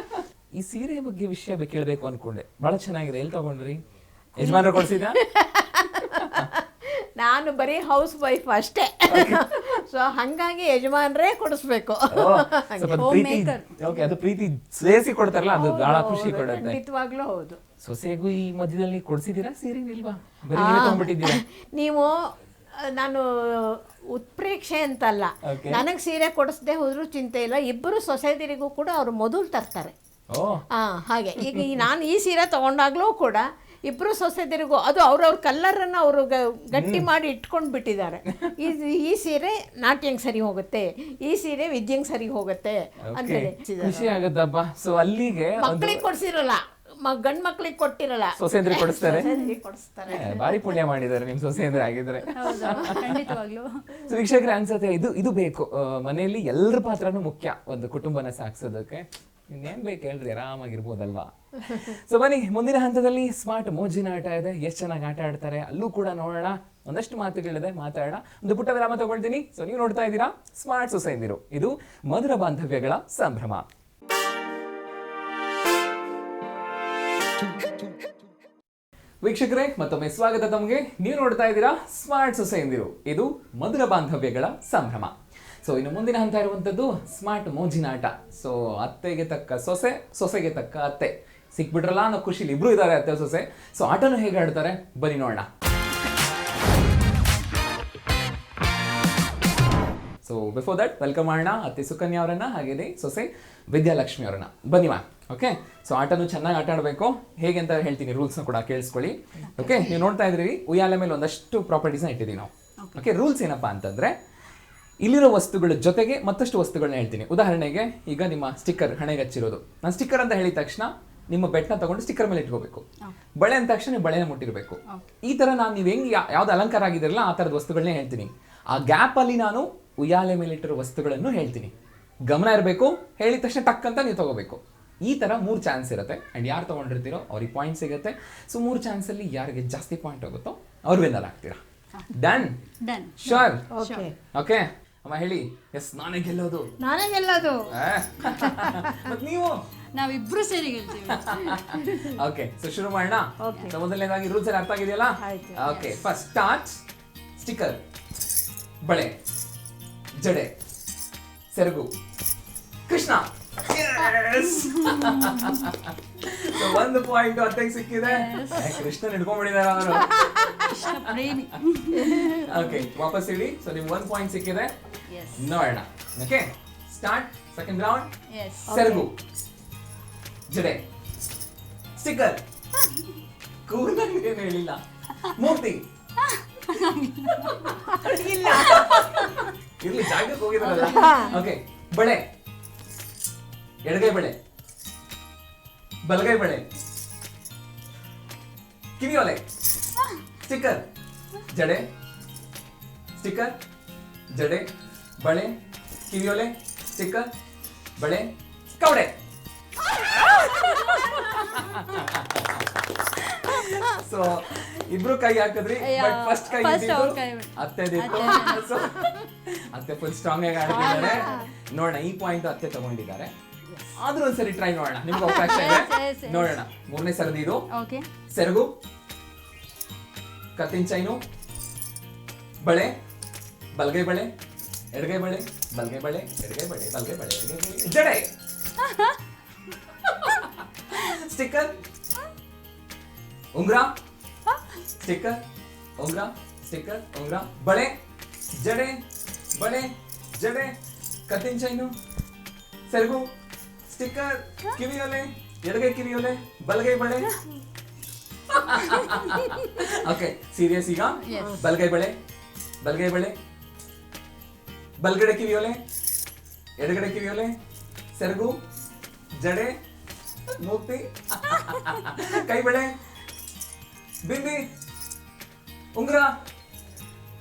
ಈ ಸೀರೆ ಬಗ್ಗೆ ವಿಷಯ ಕೇಳಬೇಕು ಅನ್ಕೊಂಡೆ, ಬಹಳ ಚೆನ್ನಾಗಿದೆ. ಎಲ್ಲಿ ತಗೊಂಡ್ರಿ? ಯಜಮಾನರು ಕೊಡ್ಸಿದ? ನಾನು ಬರೀ ಹೌಸ್ ವೈಫ್ ಅಷ್ಟೇ. ಸೊ ಹಂಗಾಗಿ ಯಜಮಾನ್ರೇ ಕೊಡಿಸ್ಬೇಕು. ಅದು ಪ್ರೀತಿ ಸೇರಿಸಿ ಕೊಡ್ತಾರಲ್ಲ, ಅದು ಬಹಳ ಖುಷಿ ಕೊಡುತ್ತೆ. ಖಂಡಿತವಾಗ್ಲೂ ಹೌದು. ಸೊಸೆಗೂ ಈ ಮಧ್ಯದಲ್ಲಿ ಕೊಡ್ಸಿದ್ದೀರಾ ಸೀರೆ? ಇಲ್ವಾ, ಬರೀ ತಗೊಂಡ್ಬಿಟ್ಟಿದ್ದೀರಾ ನೀವು? ನಾನು ಉತ್ಪ್ರೇಕ್ಷೆ ಅಂತಲ್ಲ, ನನಗೆ ಸೀರೆ ಕೊಡಿಸದೆ ಹೋದ್ರೂ ಚಿಂತೆ ಇಲ್ಲ. ಇಬ್ಬರು ಸೊಸೆದಿರಿಗೂ ಕೂಡ ಅವರು ಮೊದಲು ತರ್ತಾರೆ. ಹಾಗೆ ಈಗ ನಾನು ಈ ಸೀರೆ ತಗೊಂಡಾಗ್ಲೂ ಕೂಡ ಇಬ್ಬರು ಸೊಸೆದಿರಿಗೂ ಅದು ಅವ್ರವ್ರ ಕಲ್ಲರನ್ನು ಅವರು ಗಟ್ಟಿ ಮಾಡಿ ಇಟ್ಕೊಂಡು ಬಿಟ್ಟಿದ್ದಾರೆ. ಈ ಸೀರೆ ನಾಟ್ಯಂಗೆ ಸರಿ ಹೋಗುತ್ತೆ, ಈ ಸೀರೆ ವಿದ್ಯಂಗೆ ಸರಿ ಹೋಗುತ್ತೆ ಅಂತೇಳಿ ಖುಷಿ ಆಗುತ್ತಪ್ಪ. ಸೊ ಅಲ್ಲಿಗೆ ಮಕ್ಕಳಿಗೆ ಕೊಡ್ಸಿರಲ್ಲ, ಗಂಡ್ ಮಕ್ಳಿಗೆ ಕೊಟ್ಟಿರಲ್ಲ, ಸೊಸೆಂದ್ರಿ ಕೊಡಿಸ್ತಾರೆ. ಕೊಡಿಸ್ತಾರೆ. ಬಾರಿ ಪುಣ್ಯ ಮಾಡಿದ್ದಾರೆ ನಿಮ್ ಸೊಸೆಂದ್ರೆ ಆಗಿದ್ರೆ. ಖಂಡಿತವಾಗ್ಲೂ. ಸೊ ವೀಕ್ಷಕರೇ, ಅನ್ಸತ್ತೆ ಇದು ಬೇಕು ಮನೆಯಲ್ಲಿ. ಎಲ್ಲರ ಪಾತ್ರನೂ ಮುಖ್ಯ ಒಂದು ಕುಟುಂಬನ ಸಾಗಿಸೋದಕ್ಕೆ. ಇನ್ನೇನ್ ಬೇಕು ಹೇಳ್ರಿ, ಆರಾಮಾಗಿರ್ಬೋದಲ್ವಾ? ಸೊ ಬನ್ನಿ, ಮುಂದಿನ ಹಂತದಲ್ಲಿ ಸ್ಮಾರ್ಟ್ ಮೋಜಿನ ಆಟ ಇದೆ. ಎಷ್ಟು ಚೆನ್ನಾಗಿ ಆಟ ಆಡ್ತಾರೆ ಅಲ್ಲೂ ಕೂಡ ನೋಡೋಣ. ಒಂದಷ್ಟು ಮಾತುಗಳಿದೆ, ಮಾತಾಡೋಣ. ಒಂದು ಪುಟ್ಟ ವಿರಾಮ ತಗೊಳ್ತೀನಿ. ಸೊ ನೀವು ನೋಡ್ತಾ ಇದ್ದೀರಾ ಸ್ಮಾರ್ಟ್ ಸೊಸೈಂದಿರು, ಇದು ಮಧುರ ಬಾಂಧವ್ಯಗಳ ಸಂಭ್ರಮ. ವೀಕ್ಷಕರೇ, ಮತ್ತೊಮ್ಮೆ ಸ್ವಾಗತ ತಮಗೆ. ನೀವು ನೋಡ್ತಾ ಇದ್ದೀರಾ ಸ್ಮಾರ್ಟ್ ಸೊಸೈಂದಿರು, ಇದು ಮಧುರ ಬಾಂಧವ್ಯಗಳ ಸಂಭ್ರಮ. ಸೊ ಇನ್ನು ಮುಂದಿನ ಹಂತ ಇರುವಂತದ್ದು ಸ್ಮಾರ್ಟ್ ಮೋಜಿನ ಆಟ. ಸೊ ಅತ್ತೆಗೆ ತಕ್ಕ ಸೊಸೆ, ಸೊಸೆಗೆ ತಕ್ಕ ಅತ್ತೆ ಸಿಕ್ಬಿಟ್ರಲ್ಲ ಅನ್ನೋ ಖುಷಿಲಿ ಇಬ್ರು ಇದ್ದಾರೆ ಅತ್ತೆ ಸೊಸೆ. ಸೊ ಆಟನು ಹೇಗೆ ಆಡ್ತಾರೆ ಬನ್ನಿ ನೋಡೋಣ. ಸೊ ಬಿಫೋರ್ ದಟ್ ವೆಲ್ಕಮ್ ಮಾಡೋಣ ಅತ್ತೆ ಸುಕನ್ಯಾ ಅವರನ್ನ, ಹಾಗೇನೆ ಸೊಸೆ ವಿದ್ಯಾಲಕ್ಷ್ಮಿ ಅವರನ್ನ. ಬನ್ನಿ ಮಾ. ಓಕೆ, ಸೊ ಆಟನು ಚೆನ್ನಾಗಿ ಆಟ ಆಡಬೇಕು. ಹೇಗೆ ಅಂತ ಹೇಳ್ತೀನಿ, ರೂಲ್ಸ್ನ ಕೂಡ ಕೇಳಿಸ್ಕೊಳ್ಳಿ. ಓಕೆ, ನೀವು ನೋಡ್ತಾ ಇದ್ರಿ ಉಯ್ಯಾಲೆ ಮೇಲೆ ಒಂದಷ್ಟು ಪ್ರಾಪರ್ಟೀಸ್ನ ಇಟ್ಟಿದ್ದೀವಿ ನಾವು. ಓಕೆ, ರೂಲ್ಸ್ ಏನಪ್ಪಾ ಅಂತಂದ್ರೆ, ಇಲ್ಲಿರೋ ವಸ್ತುಗಳ ಜೊತೆಗೆ ಮತ್ತಷ್ಟು ವಸ್ತುಗಳನ್ನ ಹೇಳ್ತೀನಿ. ಉದಾಹರಣೆಗೆ ಈಗ ನಿಮ್ಮ ಸ್ಟಿಕ್ಕರ್ ಹಣೆಗೆ ಹಚ್ಚಿರೋದು, ನಾನು ಸ್ಟಿಕ್ಕರ್ ಅಂತ ಹೇಳಿದ ತಕ್ಷಣ ನಿಮ್ಮ ಬೆಟ್ನ ತಗೊಂಡು ಸ್ಟಿಕ್ಕರ್ ಮೇಲೆ ಇಟ್ಕೋಬೇಕು. ಬಳೆ ಅಂದ ತಕ್ಷಣ ಬಳೆನ ಮುಟ್ಟಿರಬೇಕು. ಈ ತರ ನಾನು ನೀವು ಹೆಂಗೆ ಯಾವ್ದು ಅಲಂಕಾರ ಆಗಿದಿರಲ್ಲ ಆ ತರದ ವಸ್ತುಗಳನ್ನೇ ಹೇಳ್ತೀನಿ. ಆ ಗ್ಯಾಪ್ ಅಲ್ಲಿ ನಾನು ಉಯ್ಯಾಲೆ ಮೇಲೆ ಇಟ್ಟಿರೋ ವಸ್ತುಗಳನ್ನು ಹೇಳ್ತೀನಿ. ಗಮನ ಇರಬೇಕು, ಹೇಳಿದ ತಕ್ಷಣ ಟಕ್ ಅಂತ ನೀವು ತಗೋಬೇಕು. ಈ ತರ 3 ಚಾನ್ಸ್ ಇರುತ್ತೆ. ಅಂಡ್ ಯಾರು ತಗೊಂಡಿರ್ತೀರೋ ಅವ್ರಿಗೆ ಪಾಯಿಂಟ್ ಸಿಗುತ್ತೆ. ಸೊ 3 ಚಾನ್ಸ್ ಅಲ್ಲಿ ಯಾರಿಗೆ ಜಾಸ್ತಿ ಪಾಯಿಂಟ್ ಹೋಗುತ್ತೋ ಅವ್ರು ವಿನ್ನರ್ ಆಗ್ತೀರಾ. ಡನ್? ಶೋರ್? ಓಕೆ ಅಮ್ಮ ಹೇಳಿ. ಎಸ್, ನಾನೇ ಗೆಲ್ಲೋದು. ಮತ್ ನೀವು? ನಾವಿಬ್ರು ಸೇರಿ ಗೆಲ್ತೀವಿ. ಓಕೆ, ಸೊ ಶುರು ಮಾಡೋಣ. ಮೊದಲನೇದಾಗಿ ರೂಲ್ಸ್ ಎಲ್ಲ ಅರ್ಥ ಆಗಿದೆಯಲ್ಲ? Okay, first start. ಸ್ಟಿಕ್ಕರ್, ಬಳೆ, ಜಡೆ, ಸೆರಗು, ಕೃಷ್ಣ. ಒಂದು ಪಾಯಿಂಟ್ ಅತ್ತೆಗೆ ಸಿಕ್ಕಿದೆ. ಕೃಷ್ಣನ್ ಹಿಡ್ಕೊಂಡ್ಬಿಟ್ಟಿದ್ದಾರೆ ಅವರು. ಓಕೆ, ವಾಪಸ್ ಇಡಿ. ಸೊ ನಿಮ್ಗೆ 1 ಪಾಯಿಂಟ್ ಸಿಕ್ಕಿದೆ. ನೋಡೋಣ. Okay, start. Second round. ಸೆರಗು, ಜಡೆ, ಸ್ಟಿಕ್ಕರ್. ಕೂದಲು ಏನು ಹೇಳಿಲ್ಲ. ಮೂರ್ತಿ. ಇರ್ಲಿ, ಜಾಗಕ್ಕೆ ಹೋಗಿದ್ರಲ್ಲ. ಓಕೆ, ಬಳೆ. ಎಡಗೈ ಬಳೆ, ಬಲಗೈ ಬಳೆ, ಕಿವಿಯೋಲೆ, ಸ್ಟಿಕ್ಕರ್, ಜಡೆ, ಸ್ಟಿಕ್ಕರ್, ಜಡೆ, ಬಳೆ, ಕಿವಿಯೋಲೆ, ಸ್ಟಿಕ್ಕರ್, ಬಳೆ, ಕವಡೆ. ಸೊ ಇಬ್ರು ಕೈ ಹಾಕಿದ್ರಿ, ಬಟ್ ಫಸ್ಟ್ ಕೈ ಅತ್ತೆದಿತ್ತು. So, ಅತ್ತೆ ಫುಲ್ ಸ್ಟ್ರಾಂಗ್ ಆಗಿ ಆಡ್ತಿದ್ದಾರೆ. ನೋಡೋಣ, ಈ ಪಾಯಿಂಟ್ ಅತ್ತೆ ತಗೊಂಡಿದ್ದಾರೆ. ಆದ್ರೂ ಒಂದ್ಸರಿ ಟ್ರೈ ನೋಡೋಣ, ನಿಮ್ಗೆ ಅವಕಾಶ ಇದೆ. ನೋಡೋಣ, ಮೂರನೇ ಸರದಿ ಇದು. ಸೆರಗು, ಕತ್ತಿನ ಚೈನು, ಬಳೆ, ಬಲಗೈ ಬಳೆ, ಎಡಗೈ ಬಳೆ, ಬಲಗೈ ಬಳೆ, ಎಡಗೈ ಬಳೆ, ಬಲಗೈ ಬಳೆ, ಎಡಗೈ ಬಳೆ, ಜಡೆ, ಸ್ಟಿಕ್ಕರ್, ಉಂಗ್ರ, ಸ್ಟಿಕ್ಕರ್, ಉಂಗ್ರ, ಸ್ಟಿಕ್ಕರ್, ಉಂಗ್ರ, ಬಳೆ, ಜಡೆ, ಬಳೆ, ಜಡೆ, ಕತ್ತಿನ ಚೈನು, ಸೆರಗು, ಸ್ಟಿಕ್ಕರ್, ಕಿವಿಯೋಲೆ, ಎಡಗೈ ಕಿವಿಯೋಲೆ, ಬಲಗೈ ಬಳೆ. ಓಕೆ, ಸೀರಿಯಸ್ ಈಗ. ಬಲಗೈ ಬಳೆ, ಬಲಗೈ ಬಳೆ, ಬಲಗಡೆ ಕಿವಿಯೋಲೆ, ಎಡಗಡೆ ಕಿವಿಯೋಲೆ, ಸೆರಗು, ಜಡೆ, ಮೂರ್ತಿ, ಕೈ ಬಳೆ, ಬಿಂದಿ, ಉಂಗ್ರ,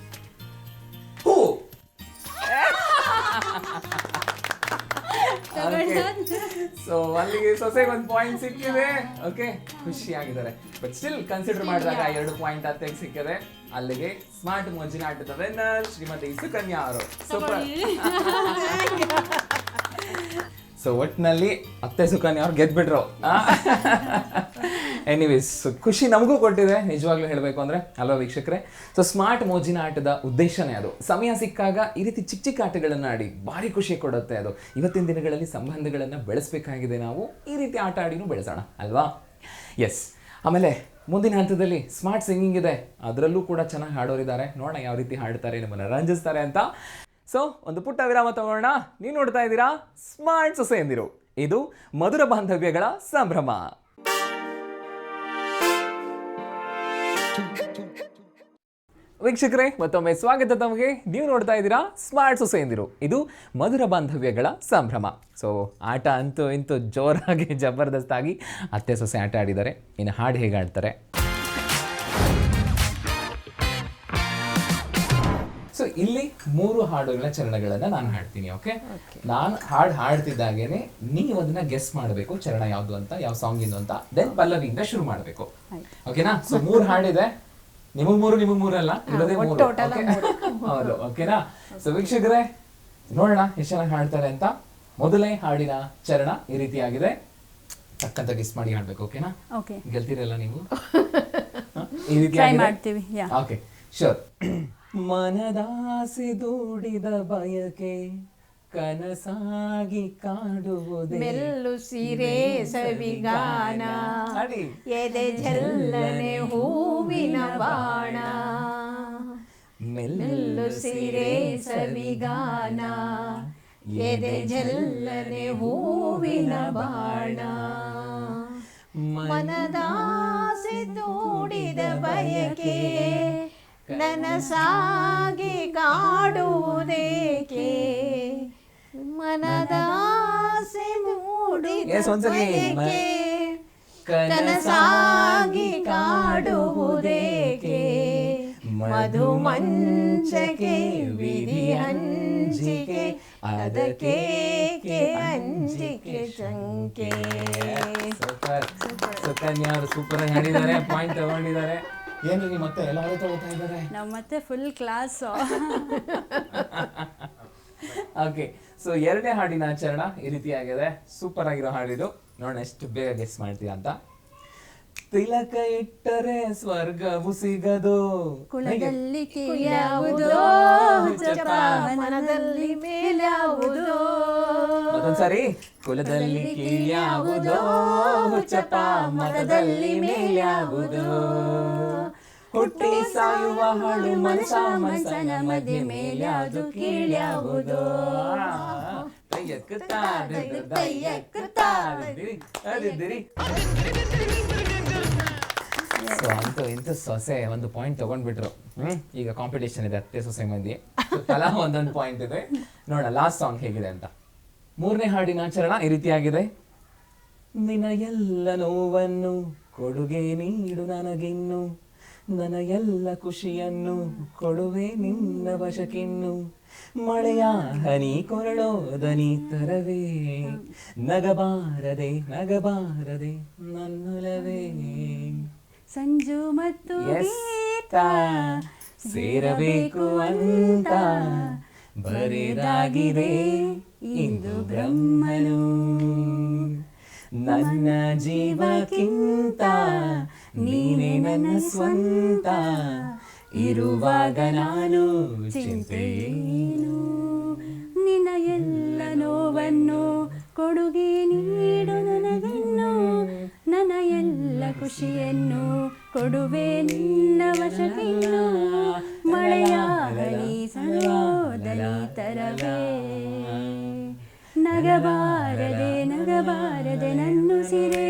ಹೂ. ಸೊ ಅಲ್ಲಿಗೆ ಸೊಸೆಗೆ ಒಂದು ಪಾಯಿಂಟ್ ಸಿಕ್ಕಿದೆ. ಓಕೆ, ಖುಷಿಯಾಗಿದ್ದಾರೆ. ಬಟ್ ಸ್ಟಿಲ್ ಕನ್ಸಿಡರ್ ಮಾಡಿದಾಗ 2 ಪಾಯಿಂಟ್ ಅತ್ತೆಗೆ ಸಿಕ್ಕಿದೆ. ಅಲ್ಲಿಗೆ ಸ್ಮಾರ್ಟ್ ಮೋಜಿನ ಆಟದ ವಿನ್ನರ್ ಶ್ರೀಮತಿ ಸುಕನ್ಯಾ ಅವರು. ಸೂಪರ್. ಸೊ ಒಟ್ಟಿನಲ್ಲಿ ಅತ್ತೆ ಸುಕನ್ಯಾ ಅವ್ರು ಗೆದ್ಬಿಟ್ರು. ಎನಿವೇಸ್, ಖುಷಿ ನಮಗೂ ಕೊಟ್ಟಿದೆ ನಿಜವಾಗ್ಲೂ ಹೇಳಬೇಕು ಅಂದ್ರೆ, ಅಲ್ವಾ ವೀಕ್ಷಕರೇ? ಸೊ ಸ್ಮಾರ್ಟ್ ಮೋಜಿನ ಆಟದ ಉದ್ದೇಶನೇ ಅದು. ಸಮಯ ಸಿಕ್ಕಾಗ ಈ ರೀತಿ ಚಿಕ್ಕ ಚಿಕ್ಕ ಆಟಗಳನ್ನ ಆಡಿ ಭಾರಿ ಖುಷಿ ಕೊಡುತ್ತೆ ಅದು. ಇವತ್ತಿನ ದಿನಗಳಲ್ಲಿ ಸಂಬಂಧಗಳನ್ನ ಬೆಳೆಸಬೇಕಾಗಿದೆ ನಾವು. ಈ ರೀತಿ ಆಟ ಆಡಿನೂ ಬೆಳೆಸೋಣ ಅಲ್ವಾ? ಎಸ್. ಆಮೇಲೆ ಮುಂದಿನ ಹಂತದಲ್ಲಿ ಸ್ಮಾರ್ಟ್ ಸಿಂಗಿಂಗ್ ಇದೆ, ಅದರಲ್ಲೂ ಕೂಡ ಚೆನ್ನಾಗಿ ಹಾಡೋರಿದ್ದಾರೆ. ನೋಡೋಣ ಯಾವ ರೀತಿ ಹಾಡ್ತಾರೆ, ನಮ್ಮನ್ನು ರಂಜಿಸ್ತಾರೆ ಅಂತ. ಸೊ ಒಂದು ಪುಟ್ಟ ವಿರಾಮ ತಗೋಣ. ನೀವು ನೋಡ್ತಾ ಇದ್ದೀರಾ ಸ್ಮಾರ್ಟ್ ಸೊಸೆಯಂದಿರು. ಇದು ಮಧುರ ಬಾಂಧವ್ಯಗಳ ಸಂಭ್ರಮ. ವೀಕ್ಷಕರೇ, ಮತ್ತೊಮ್ಮೆ ಸ್ವಾಗತ ತಮಗೆ. ನೀವು ನೋಡ್ತಾ ಇದ್ದೀರಾ ಸ್ಮಾರ್ಟ್ ಸೊಸೆಯಂದಿರು. ಇದು ಮಧುರ ಬಾಂಧವ್ಯಗಳ ಸಂಭ್ರಮ. ಸೊ ಆಟ ಅಂತೂ ಇಂತೂ ಜೋರಾಗಿ ಜಬರ್ದಸ್ತಾಗಿ ಅತ್ತೆ ಸೊಸೆ ಆಟ ಆಡಿದ್ದಾರೆ. ಇನ್ನು ಹಾಡು ಹೇಗೆ ಆಡ್ತಾರೆ? ಸೊ ಇಲ್ಲಿ 3 ಹಾಡುಗಳ ಚರಣಗಳನ್ನ ನಾನು ಹಾಡ್ತೀನಿ. ಓಕೆ, ನಾನು ಹಾಡ್ತಿದ್ದಾಗೇನೆ ನೀವು ಅದನ್ನ ಗೆಸ್ ಮಾಡಬೇಕು, ಚರಣ ಯಾವ್ದು ಅಂತ, ಯಾವ ಸಾಂಗ್ ಇಂದು ಅಂತ. ದೆನ್ ಪಲ್ಲವಿಯಿಂದ ಶುರು ಮಾಡಬೇಕು. ಓಕೆನಾ? ಸೊ 3 ಹಾಡಿದೆ. ನಿಮಗ್ 3 ಅಲ್ಲ, ಇರೋದೇ 3. ಹೌದು, ಓಕೆನಾ? ಸೊ ವೀಕ್ಷಕರೇ, ನೋಡೋಣ ಎಷ್ಟು ಚೆನ್ನಾಗಿ ಹಾಡ್ತಾರೆ ಅಂತ. ಮೊದಲನೇ ಹಾಡಿನ ಚರಣ ಈ ರೀತಿಯಾಗಿದೆ. ತಕ್ಕಂತ ಗೆಸ್ ಮಾಡಿ ಹಾಡ್ಬೇಕು. ಓಕೆನಾ? ಗೆಲ್ತೀರಲ್ಲ ನೀವು? ಈ ರೀತಿ. Okay, sure. ಮನದಾಸೆ ದೂಡಿದ ಬಯಕೆ ಕನಸಾಗಿ ಕಾಡುವುದೇ, ಮೆಲ್ಲು ಸಿರೆ ಸವಿಗಾನ, ಎದೆ ಜಲ್ಲನೆ ಹೂವಿನ ಬಾಣ. ಮೆಲ್ಲು ಸಿರೆ ಸವಿಗಾನ, ಎದೆ ಜಲ್ಲನೆ ಹೂವಿನ ಬಾಣ. ಮನದಾಸೆ ದೂಡಿದ ಬಯಕೆ ನನಸಾಗಿ ಕಾಡುವುದೇಕೆ, ಮನದಾಸೆ ಮೂಡಿದ ಬಯಕೆ ಕನಸಾಗಿ ಕಾಡುವುದೇಕೆ. ಮಧುಮಂಚಕೆ ವಿಧಿ ಹಂಚಿಕೆ, ಅದಕ್ಕೇಕೆ ಅಂಜಿಕೆ ಶಂಕೆ. ಸುಕನ್ಯಾ ಅವರು ಸೂಪರ್ ಆಗಿ ಹಾಡಿದ್ದಾರೆ, ಪಾಯಿಂಟ್ ತಗೊಂಡಿದ್ದಾರೆ. ಏನ್ರಿ ಮತ್ತೆ ಎಲ್ಲರೂ ತಗೋತಾ ಇದ್ದಾರೆ? ನಾವು ಮತ್ತೆ ಫುಲ್ ಕ್ಲಾಸ್. ಓಕೆ, ಸೊ 2ನೇ ಹಾಡಿನ ಆಚರಣ ಈ ರೀತಿಯಾಗಿದೆ. ಸೂಪರ್ ಆಗಿರೋ ಹಾಡಿದು. ನೋಡೋಣ ಎಷ್ಟು ಬೇಗ ಗೆಸ್ ಮಾಡ್ತೀರಾ ಅಂತ. ತಿಲಕ ಇಟ್ಟರೆ ಸ್ವರ್ಗವು ಸಿಗದು, ಕುಲದಲ್ಲಿ ಕೀಳ್ಯಾವುದೋ, ಮನದಲ್ಲಿ ಮೇಲ್ಯಾವುದೋ. ಮತ್ತೊಂದ್ಸರಿ. ಕುಲದಲ್ಲಿ ಕೀಳ್ಯಾವುದೋ, ಹುಚ್ಚಪ್ಪ ಮತದಲ್ಲಿ ಮೇಲ್ಯಾವುದೋ. ಹುಟ್ಟಿ ಸಾಯುವ ಹಾಳು ಮನುಷ್ಯ, ಮನಸ್ಸನ ಮಧ್ಯೆ ಮೇಲ್ಯಾವುದು ಕೀಳ್ಯಾವುದೋ. ತಯ್ಯಕ್ಕ ತಾದಿರಿ ಸೊ ಅಂತೂ ಇಂಥ ಸೊಸೆ ಒಂದು ಪಾಯಿಂಟ್ ತಗೊಂಡ್ಬಿಟ್ರು. ಈಗ ಕಾಂಪಿಟೇಷನ್ ಇದೆ ಅತ್ತೆ ಸೊಸೆ ಮಂದಿ. So, ತಲಾ ಒಂದೊಂದು ಪಾಯಿಂಟ್ ಇದೆ. ನೋಡೋಣ ಲಾಸ್ಟ್ ಸಾಂಗ್ ಹೇಗಿದೆ ಅಂತ. 3ನೇ ಹಾಡಿನ ಚರಣ ಈ ರೀತಿಯಾಗಿದೆ. ನಿನ್ನ ಎಲ್ಲ ನೋವನ್ನು ಕೊಡುಗೆ ನೀಡು ನನಗಿನ್ನು, ನನ್ನ ಎಲ್ಲ ಖುಷಿಯನ್ನು ಕೊಡುವೆ ನಿನ್ನ ವಶಕ್ಕಿನ್ನು, ಮಳೆಯ ಹನಿ ಕೊರಳೋದನಿ ತರವೇ, ನಗಬಾರದೆ ನಗಬಾರದೆ ನನ್ನೊಲವೇ. ಸಂಜು ಮತ್ತು Yes. ಗೀತ ಸೇರಬೇಕು ಅಂತ ಬರೆದಾಗಿದೆ ಇಂದು ಬ್ರಹ್ಮನು, ನನ್ನ ಜೀವಕ್ಕಿಂತ ನೀನೇ ನನ್ನ ಸ್ವಂತ, ಇರುವಾಗ ನಾನು ಚಿಂತೆಯೇನು, ನಿನ್ನ ಎಲ್ಲ ನೋವನ್ನು ಕೊಡುಗೆ ನೀಡು ನನಗಿನ್ನು, ನನ್ನ ಎಲ್ಲ ಖುಷಿಯನ್ನು ಕೊಡುವೆ ನಿನ್ನ ವಶಕ್ಕಿನ್ನು, ಮಳೆಯ ಹನಿ ಸರೋದನಿ ತರವೇ, ನಗಬಾರದೆ ನಗಬಾರದೆ ನನ್ನುಸಿರೇ.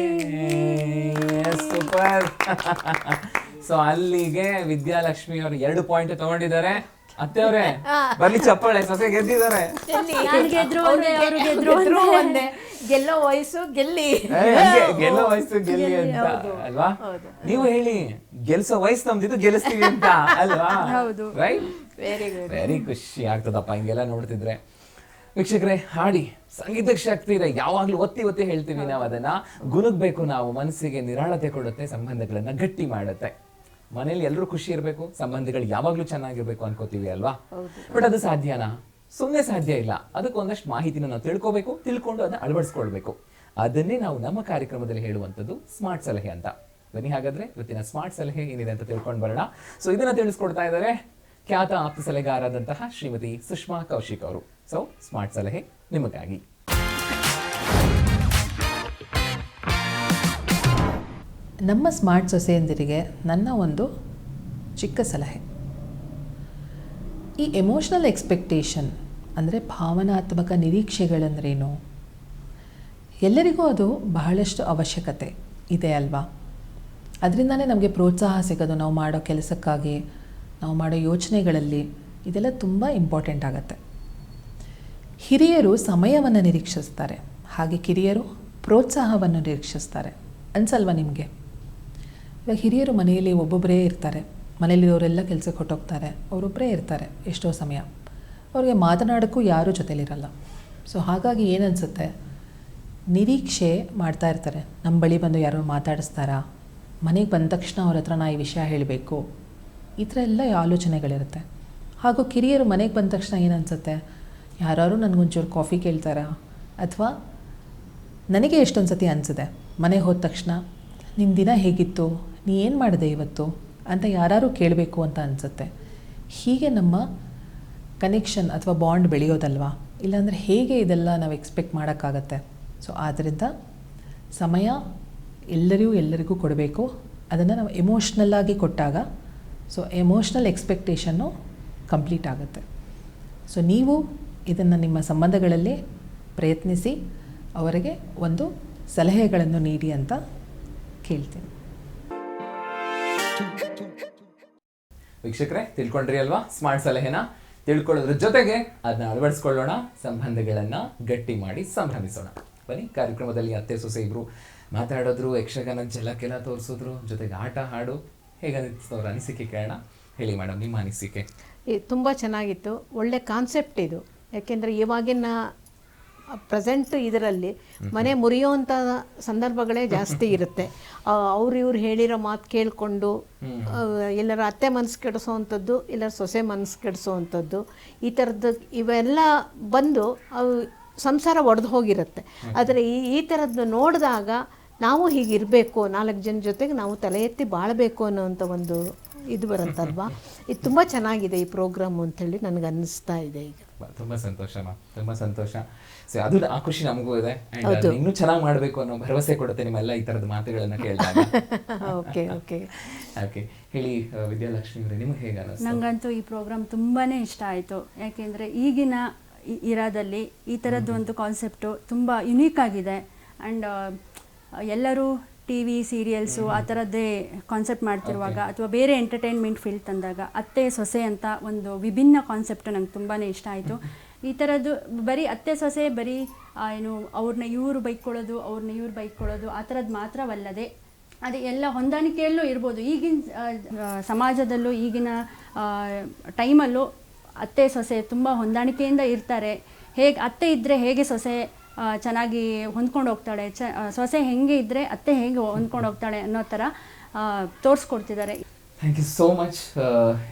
ಸೂಪರ್. ಸೊ ಅಲ್ಲಿಗೆ ವಿದ್ಯಾಲಕ್ಷ್ಮಿ ಅವರು 2 ಪಾಯಿಂಟ್ ತಗೊಂಡಿದ್ದಾರೆ. ಅತ್ತೆಯವರೇ ಬರ್ಲಿ ಚಪ್ಪಾಳೆ, ಸೊಸೆ ಗೆದ್ದಿದ್ದಾರೆ. ನಾನು ಗೆದ್ರು ಒಂದೇ, ಅವ್ರು ಗೆದ್ರು ಗೆದ್ರು ಒಂದೇ. ಒಂದೇ. ಗೆಲ್ಲೋ ವಯಸ್ಸು ಗೆಲ್ಲಿ. ಹಂಗೆ ಗೆಲ್ಲೋ ವಯಸ್ಸು ಗೆಲ್ಲಿ ಅಂತ ಅಲ್ವಾ? ನೀವು ಹೇಳಿ ಗೆಲ್ಸೋ ವಯಸ್ಸು ನಮ್ದಿದ್ದು ಗೆಲ್ಲಿಸ್ತೀವಿ ಅಂತ ಅಲ್ವಾ? ಹೌದು. ರೈಟ್. Very good. ವೆರಿ ಖುಷಿ ಆಗ್ತದಪ್ಪ ಹಿಂಗೆಲ್ಲ ನೋಡ್ತಿದ್ರೆ. ವೀಕ್ಷಕರೇ, ಹಾಡಿ ಸಂಗೀತಕ್ಕೆ ಶಕ್ತಿ ಇದೆ. ಯಾವಾಗ್ಲೂ ಒತ್ತಿ ಒತ್ತಿ ಹೇಳ್ತೀವಿ ನಾವು, ಅದನ್ನ ಗುನುಗ್ಬೇಕು ನಾವು. ಮನಸ್ಸಿಗೆ ನಿರಾಳತೆ ಕೊಡುತ್ತೆ, ಸಂಬಂಧಗಳನ್ನ ಗಟ್ಟಿ ಮಾಡುತ್ತೆ. ಮನೇಲಿ ಎಲ್ಲರೂ ಖುಷಿ ಇರಬೇಕು, ಸಂಬಂಧಗಳು ಯಾವಾಗ್ಲೂ ಚೆನ್ನಾಗಿರ್ಬೇಕು ಅನ್ಕೋತೀವಿ ಅಲ್ವಾ? ಬಟ್ ಅದು ಸಾಧ್ಯನಾ? ಸುಮ್ಮನೆ ಸಾಧ್ಯ ಇಲ್ಲ. ಅದಕ್ಕೊಂದಷ್ಟು ಮಾಹಿತಿನ ನಾವು ತಿಳ್ಕೋಬೇಕು, ತಿಳ್ಕೊಂಡು ಅದನ್ನ ಅಳವಡಿಸ್ಕೊಳ್ಬೇಕು. ಅದನ್ನೇ ನಾವು ನಮ್ಮ ಕಾರ್ಯಕ್ರಮದಲ್ಲಿ ಹೇಳುವಂಥದ್ದು ಸ್ಮಾರ್ಟ್ ಸಲಹೆ ಅಂತ. ಬನ್ನಿ ಹಾಗಾದ್ರೆ ಇವತ್ತಿನ ಸ್ಮಾರ್ಟ್ ಸಲಹೆ ಏನಿದೆ ಅಂತ ತಿಳ್ಕೊಂಡು ಬರೋಣ. ಸೊ ಇದನ್ನ ತಿಳಿಸ್ಕೊಡ್ತಾ ಇದ್ದಾರೆ ಖ್ಯಾತ ಆಪ್ತ ಸಲಹೆಗಾರರಾದಂತಹ ಶ್ರೀಮತಿ ಸುಷ್ಮಾ ಕೌಶಿಕ್ ಅವರು. ಸೊ ಸ್ಮಾರ್ಟ್ ಸಲಹೆ ನಿಮಗಾಗಿ. ನಮ್ಮ ಸ್ಮಾರ್ಟ್ ಸೊಸೆಯಂದಿರಿಗೆ ನನ್ನ ಒಂದು ಚಿಕ್ಕ ಸಲಹೆ. ಈ ಎಮೋಷ್ನಲ್ ಎಕ್ಸ್ಪೆಕ್ಟೇಷನ್ ಅಂದರೆ ಭಾವನಾತ್ಮಕ ನಿರೀಕ್ಷೆಗಳಂದ್ರೇನು? ಎಲ್ಲರಿಗೂ ಅದು ಬಹಳಷ್ಟು ಅವಶ್ಯಕತೆ ಇದೆ ಅಲ್ವಾ? ಅದರಿಂದನೇ ನಮಗೆ ಪ್ರೋತ್ಸಾಹ ಸಿಗೋದು. ನಾವು ಮಾಡೋ ಕೆಲಸಕ್ಕಾಗಿ, ನಾವು ಮಾಡೋ ಯೋಚನೆಗಳಲ್ಲಿ ಇದೆಲ್ಲ ತುಂಬ ಇಂಪಾರ್ಟೆಂಟ್ ಆಗುತ್ತೆ. ಹಿರಿಯರು ಸಮಯವನ್ನು ನಿರೀಕ್ಷಿಸ್ತಾರೆ, ಹಾಗೆ ಕಿರಿಯರು ಪ್ರೋತ್ಸಾಹವನ್ನು ನಿರೀಕ್ಷಿಸ್ತಾರೆ. ಅನ್ಸಲ್ವಾ ನಿಮಗೆ? ಇವಾಗ ಹಿರಿಯರು ಮನೆಯಲ್ಲಿ ಒಬ್ಬೊಬ್ಬರೇ ಇರ್ತಾರೆ, ಮನೆಯಲ್ಲಿರೋರೆಲ್ಲ ಕೆಲಸಕ್ಕೆ ಹೊಟ್ಟೋಗ್ತಾರೆ, ಅವರೊಬ್ಬರೇ ಇರ್ತಾರೆ ಎಷ್ಟೋ ಸಮಯ. ಅವ್ರಿಗೆ ಮಾತನಾಡೋಕ್ಕೂ ಯಾರೂ ಜೊತೆಲಿರಲ್ಲ. ಸೊ ಹಾಗಾಗಿ ಏನನ್ಸುತ್ತೆ, ನಿರೀಕ್ಷೆ ಮಾಡ್ತಾ ಇರ್ತಾರೆ. ನಮ್ಮ ಬಳಿ ಬಂದು ಯಾರೋ ಮಾತಾಡಿಸ್ತಾರಾ, ಮನೆಗೆ ಬಂದ ತಕ್ಷಣ ಅವ್ರ ಹತ್ರ ನಾ ಈ ವಿಷಯ ಹೇಳಬೇಕು, ಈ ಥರ ಎಲ್ಲ ಆಲೋಚನೆಗಳಿರುತ್ತೆ. ಹಾಗೂ ಕಿರಿಯರು ಮನೆಗೆ ಬಂದ ತಕ್ಷಣ ಏನನ್ಸುತ್ತೆ, ಯಾರು ನನಗೊಂಚೂರು ಕಾಫಿ ಕೇಳ್ತಾರಾ, ಅಥವಾ ನನಗೆ ಎಷ್ಟೊಂದು ಸತಿ ಅನಿಸಿದೆ ಮನೆಗೆ ಹೋದ ತಕ್ಷಣ ನಿನ್ನ ದಿನ ಹೇಗಿತ್ತು, ನೀ ಏನು ಮಾಡಿದೆ ಇವತ್ತು ಅಂತ ಯಾರು ಕೇಳಬೇಕು ಅಂತ ಅನಿಸುತ್ತೆ. ಹೀಗೆ ನಮ್ಮ ಕನೆಕ್ಷನ್ ಅಥವಾ ಬಾಂಡ್ ಬೆಳೆಯೋದಲ್ವಾ? ಇಲ್ಲಾಂದರೆ ಹೇಗೆ ಇದೆಲ್ಲ ನಾವು ಎಕ್ಸ್ಪೆಕ್ಟ್ ಮಾಡೋಕ್ಕಾಗತ್ತೆ? ಸೊ ಆದ್ದರಿಂದ ಸಮಯ ಎಲ್ಲರಿಗೂ ಕೊಡಬೇಕು. ಅದನ್ನು ನಾವು ಎಮೋಷ್ನಲ್ಲಾಗಿ ಕೊಟ್ಟಾಗ ಸೊ ಎಮೋಷ್ನಲ್ ಎಕ್ಸ್ಪೆಕ್ಟೇಷನ್ನು ಕಂಪ್ಲೀಟ್ ಆಗುತ್ತೆ. ಸೊ ನೀವು ಇದನ್ನು ನಿಮ್ಮ ಸಂಬಂಧಗಳಲ್ಲಿ ಪ್ರಯತ್ನಿಸಿ ಅವರಿಗೆ ಒಂದು ಸಲಹೆಗಳನ್ನು ನೀಡಿ ಅಂತ ಕೇಳ್ತೀನಿ. ವೀಕ್ಷಕರೇ, ತಿಳ್ಕೊಂಡ್ರಿ ಅಲ್ವಾ ಸ್ಮಾರ್ಟ್ ಸಲಹೆನ? ತಿಳ್ಕೊಳ್ಳೋದ್ರ ಜೊತೆಗೆ ಅದನ್ನ ಅಳವಡಿಸ್ಕೊಳ್ಳೋಣ, ಸಂಬಂಧಗಳನ್ನ ಗಟ್ಟಿ ಮಾಡಿ ಸಂಭ್ರಮಿಸೋಣ. ಬನ್ನಿ, ಕಾರ್ಯಕ್ರಮದಲ್ಲಿ ಅತ್ತೆ ಸೊಸೆ ಇಬ್ರು ಮಾತಾಡಿದ್ರು, ಯಕ್ಷಗಾನ ಜಲಕ್ಕೆಲ್ಲ ತೋರಿಸಿದ್ರು, ಜೊತೆಗೆ ಆಟ ಹಾಡು. ಹೇಗನ್ನಿಸ್ತು ಅವ್ರ ಅನಿಸಿಕೆ ಕೇಳೋಣ. ಹೇಳಿ ಮೇಡಮ್, ನಿಮ್ಮ ಅನಿಸಿಕೆ. ತುಂಬ ಚೆನ್ನಾಗಿತ್ತು. ಒಳ್ಳೆ ಕಾನ್ಸೆಪ್ಟ್ ಇದು. ಯಾಕೆಂದರೆ ಇವಾಗಿನ ಪ್ರೆಸೆಂಟ್ ಇದರಲ್ಲಿ ಮನೆ ಮುರಿಯುವಂಥ ಸಂದರ್ಭಗಳೇ ಜಾಸ್ತಿ ಇರುತ್ತೆ. ಇವ್ರು ಹೇಳಿರೋ ಮಾತು ಕೇಳಿಕೊಂಡು ಎಲ್ಲರ ಅತ್ತೆ ಮನಸ್ಸು ಕೆಡಿಸೋವಂಥದ್ದು, ಎಲ್ಲರ ಸೊಸೆ ಮನಸ್ಸು ಕೆಡಿಸೋವಂಥದ್ದು, ಈ ಥರದ್ದು ಇವೆಲ್ಲ ಬಂದು ಅವು ಸಂಸಾರ ಒಡೆದು ಹೋಗಿರುತ್ತೆ. ಆದರೆ ಈ ಥರದ್ದು ನೋಡಿದಾಗ ನಾವು ಹೀಗಿರಬೇಕು, 4 ಜನ ಜೊತೆಗೆ ನಾವು ತಲೆ ಎತ್ತಿ ಬಾಳಬೇಕು ಅನ್ನೋವಂಥ ಒಂದು ಇದು ಬರುತ್ತಲ್ವಾ. ಇದು ತುಂಬ ಚೆನ್ನಾಗಿದೆ ಈ ಪ್ರೋಗ್ರಾಮು ಅಂಥೇಳಿ ನನಗೆ ಅನ್ನಿಸ್ತಾ ಇದೆ ಈಗ. ತುಂಬ ಸಂತೋಷ ಮಾ, ತುಂಬ ಸಂತೋಷ. ಸೊ ಅದು ಆ ಖುಷಿ ನಮಗೂ ಇದೆ. ಇನ್ನೂ ಚೆನ್ನಾಗಿ ಮಾಡಬೇಕು ಅನ್ನೋ ಭರವಸೆ ಕೊಡುತ್ತೆ ನಿಮ್ಮೆಲ್ಲ ಈ ಥರದ ಮಾತುಗಳನ್ನ ಕೇಳಿದಾಗ. ಓಕೆ ಓಕೆ ಓಕೆ, ಹೇಳಿ ವಿದ್ಯಾಲಕ್ಷ್ಮಿ ಅವರೇ, ನಿಮ್ಗೆ ಹೇಗೆ ಅನ್ನಿಸ್ತು? ನನಗಂತೂ ಈ ಪ್ರೋಗ್ರಾಮ್ ತುಂಬಾ ಇಷ್ಟ ಆಯಿತು. ಯಾಕೆಂದರೆ ಈಗಿನ ಇರಾದಲ್ಲಿ ಈ ಥರದ್ದು ಒಂದು ಕಾನ್ಸೆಪ್ಟು ತುಂಬ ಯುನೀಕ್ ಆಗಿದೆ. ಆ್ಯಂಡ್ ಎಲ್ಲರೂ ಟಿ ವಿ ಸೀರಿಯಲ್ಸು ಆ ಥರದ್ದೇ ಕಾನ್ಸೆಪ್ಟ್ ಮಾಡ್ತಿರುವಾಗ ಅಥವಾ ಬೇರೆ ಎಂಟರ್ಟೈನ್ಮೆಂಟ್ ಫೀಲ್ಡ್ ತಂದಾಗ ಅತ್ತೆ ಸೊಸೆ ಅಂತ ಒಂದು ವಿಭಿನ್ನ ಕಾನ್ಸೆಪ್ಟ್ ನಂಗೆ ತುಂಬಾ ಇಷ್ಟ ಆಯಿತು. ಈ ಥರದ್ದು ಬರೀ ಅತ್ತೆ ಸೊಸೆ ಬರೀ ಏನು ಅವ್ರನ್ನ ಇವರು ಬೈಕೊಳ್ಳೋದು ಆ ಥರದ್ದು ಮಾತ್ರವಲ್ಲದೆ ಅದು ಎಲ್ಲ ಹೊಂದಾಣಿಕೆಯಲ್ಲೂ ಇರ್ಬೋದು. ಈಗಿನ ಸಮಾಜದಲ್ಲೂ ಈಗಿನ ಟೈಮಲ್ಲೂ ಅತ್ತೆ ಸೊಸೆ ತುಂಬ ಹೊಂದಾಣಿಕೆಯಿಂದ ಇರ್ತಾರೆ. ಹೇಗೆ ಅತ್ತೆ ಇದ್ದರೆ ಹೇಗೆ ಸೊಸೆ ಚೆನ್ನಾಗಿ ಹೊಂದ್ಕೊಂಡು ಹೋಗ್ತಾಳೆ, ಸೊಸೆ ಹೆಂಗೆ ಇದ್ದರೆ ಅತ್ತೆ ಹೇಗೆ ಹೊಂದ್ಕೊಂಡು ಹೋಗ್ತಾಳೆ ಅನ್ನೋ ಥರ ತೋರಿಸ್ಕೊಡ್ತಿದ್ದಾರೆ. Thank you so much.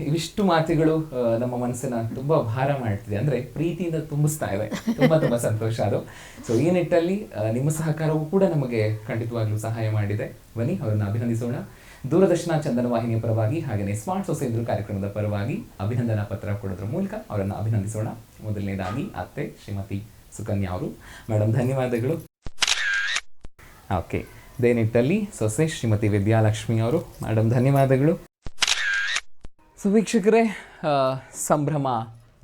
ಇವಿಷ್ಟು ಮಾತುಗಳು ನಮ್ಮ ಮನಸ್ಸನ್ನ ತುಂಬ ಭಾರ ಮಾಡ್ತಿದೆ, ಅಂದರೆ ಪ್ರೀತಿಯಿಂದ ತುಂಬಿಸ್ತಾ ಇವೆ. ತುಂಬ ಸಂತೋಷ ಅದು. ಸೊ ಈ ನಿಟ್ಟಲ್ಲಿ ನಿಮ್ಮ ಸಹಕಾರವೂ ಕೂಡ ನಮಗೆ ಖಂಡಿತವಾಗ್ಲೂ ಸಹಾಯ ಮಾಡಿದೆ. ಬನ್ನಿ ಅವರನ್ನು ಅಭಿನಂದಿಸೋಣ. ದೂರದರ್ಶನ ಚಂದನ ವಾಹಿನಿಯ ಪರವಾಗಿ ಹಾಗೆಯೇ ಸ್ಮಾರ್ಟ್ ಸೊಸೆಯಂದ್ರು ಕಾರ್ಯಕ್ರಮದ ಪರವಾಗಿ ಅಭಿನಂದನಾ ಪತ್ರ ಕೊಡೋದ್ರ ಮೂಲಕ ಅವರನ್ನು ಅಭಿನಂದಿಸೋಣ. ಮೊದಲನೇದಾಗಿ ಅತ್ತೆ ಶ್ರೀಮತಿ ಸುಕನ್ಯಾ ಅವರು. ಮೇಡಮ್ ಧನ್ಯವಾದಗಳು. ಓಕೆ, ಇದೇ ನಿಟ್ಟಲ್ಲಿ ಸೊಸೆ ಶ್ರೀಮತಿ ವಿದ್ಯಾಲಕ್ಷ್ಮಿ ಅವರು. ಮೇಡಮ್ ಧನ್ಯವಾದಗಳು. ಸೊ ವೀಕ್ಷಕರೇ, ಸಂಭ್ರಮ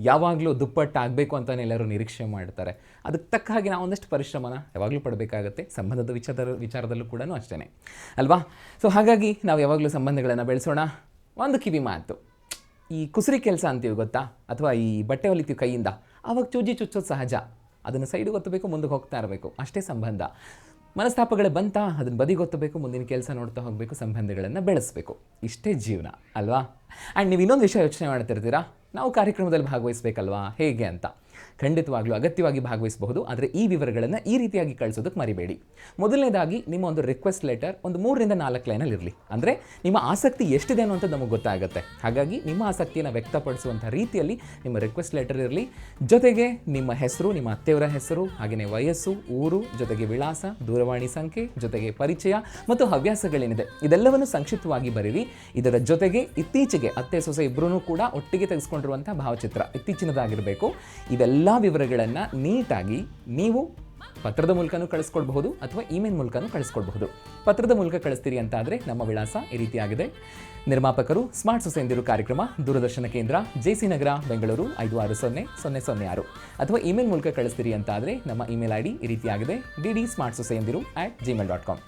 ಯಾವಾಗಲೂ ದುಪ್ಪಟ್ಟಾಗಬೇಕು ಅಂತಲೇ ಎಲ್ಲರೂ ನಿರೀಕ್ಷೆ ಮಾಡ್ತಾರೆ. ಅದಕ್ಕೆ ತಕ್ಕ ಹಾಗೆ ನಾವು ಒಂದಷ್ಟು ಪರಿಶ್ರಮನ ಯಾವಾಗಲೂ ಪಡಬೇಕಾಗತ್ತೆ. ಸಂಬಂಧದ ವಿಚಾರದಲ್ಲೂ ಕೂಡ ಅಷ್ಟೇ ಅಲ್ವಾ? ಸೊ ಹಾಗಾಗಿ ನಾವು ಯಾವಾಗಲೂ ಸಂಬಂಧಗಳನ್ನು ಬೆಳೆಸೋಣ. ಒಂದು ಕಿವಿ ಮಾತು, ಈ ಕುಸರಿ ಕೆಲಸ ಅಂತೀವಿ ಗೊತ್ತಾ, ಅಥವಾ ಈ ಬಟ್ಟೆ ಹೊಲಿತೀವಿ ಕೈಯಿಂದ, ಆವಾಗ ಚುಚ್ಚೋದು ಸಹಜ. ಅದನ್ನು ಸೈಡಿಗೆ ಒತ್ತಬೇಕು, ಮುಂದಕ್ಕೆ ಹೋಗ್ತಾ ಇರಬೇಕು, ಅಷ್ಟೇ ಸಂಬಂಧ. ಮನಸ್ತಾಪಗಳು ಬಂತಾ ಅದನ್ನು ಬದಿಗೊತ್ತಬೇಕು, ಮುಂದಿನ ಕೆಲಸ ನೋಡ್ತಾ ಹೋಗಬೇಕು, ಸಂಬಂಧಗಳನ್ನು ಬೆಳೆಸಬೇಕು. ಇಷ್ಟೇ ಜೀವನ ಅಲ್ವಾ? ಆ್ಯಂಡ್ ನೀವು ಇನ್ನೊಂದು ವಿಷಯ ಯೋಚನೆ ಮಾಡ್ತಿರ್ತೀರಾ, ನಾವು ಕಾರ್ಯಕ್ರಮದಲ್ಲಿ ಭಾಗವಹಿಸಬೇಕಲ್ವಾ ಹೇಗೆ ಅಂತ. ಖಂಡಿತವಾಗ್ಲೂ ಅಗತ್ಯವಾಗಿ ಭಾಗವಹಿಸಬಹುದು, ಆದರೆ ಈ ವಿವರಗಳನ್ನು ಈ ರೀತಿಯಾಗಿ ಕಳಿಸೋದಕ್ಕೆ ಮರಿಬೇಡಿ. ಮೊದಲನೇದಾಗಿ ನಿಮ್ಮ ಒಂದು ರಿಕ್ವೆಸ್ಟ್ ಲೆಟರ್ ಒಂದು 3 ರಿಂದ 4 ಲೈನಲ್ಲಿ ಇರಲಿ. ಅಂದರೆ ನಿಮ್ಮ ಆಸಕ್ತಿ ಎಷ್ಟಿದೆ ಅನ್ನೋಂಥದ್ದು ನಮಗೆ ಗೊತ್ತಾಗುತ್ತೆ. ಹಾಗಾಗಿ ನಿಮ್ಮ ಆಸಕ್ತಿಯನ್ನು ವ್ಯಕ್ತಪಡಿಸುವಂಥ ರೀತಿಯಲ್ಲಿ ನಿಮ್ಮ ರಿಕ್ವೆಸ್ಟ್ ಲೆಟರ್ ಇರಲಿ. ಜೊತೆಗೆ ನಿಮ್ಮ ಹೆಸರು, ನಿಮ್ಮ ಅತ್ತೆಯವರ ಹೆಸರು, ಹಾಗೆಯೇ ವಯಸ್ಸು, ಊರು, ಜೊತೆಗೆ ವಿಳಾಸ, ದೂರವಾಣಿ ಸಂಖ್ಯೆ, ಜೊತೆಗೆ ಪರಿಚಯ ಮತ್ತು ಹವ್ಯಾಸಗಳೇನಿದೆ ಇದೆಲ್ಲವನ್ನು ಸಂಕ್ಷಿಪ್ತವಾಗಿ ಬರೀರಿ. ಇದರ ಜೊತೆಗೆ ಇತ್ತೀಚೆಗೆ ಅತ್ತೆ ಸೊಸೆ ಇಬ್ಬರೂ ಕೂಡ ಒಟ್ಟಿಗೆ ತೆಗೆದುಕೊಂಡಿರುವಂಥ ಭಾವಚಿತ್ರ ಇತ್ತೀಚಿನದಾಗಿರಬೇಕು. ಇವೆಲ್ಲ ವಿವರಗಳನ್ನು ನೀಟಾಗಿ ನೀವು ಪತ್ರದ ಮೂಲಕನೂ ಕಳಿಸ್ಕೊಡ್ಬಹುದು ಅಥವಾ ಇಮೇಲ್ ಮೂಲಕನೂ ಕಳಿಸ್ಕೊಡ್ಬಹುದು. ಪತ್ರದ ಮೂಲಕ ಕಳಿಸ್ತೀರಿ ಅಂತ ಆದರೆ ನಮ್ಮ ವಿಳಾಸ ಈ ರೀತಿಯಾಗಿದೆ. ನಿರ್ಮಾಪಕರು ಸ್ಮಾರ್ಟ್ ಸೊಸೆಯಂದಿರು ಕಾರ್ಯಕ್ರಮ, ದೂರದರ್ಶನ ಕೇಂದ್ರ, JC ನಗರ, ಬೆಂಗಳೂರು 560006. ಅಥವಾ ಇಮೇಲ್ ಮೂಲಕ ಕಳಿಸ್ತೀರಿ ಅಂತ ಆದರೆ ನಮ್ಮ ಇಮೇಲ್ ID ಈ ರೀತಿಯಾಗಿದೆ, dd.smartsosayandhiru@gmail.com.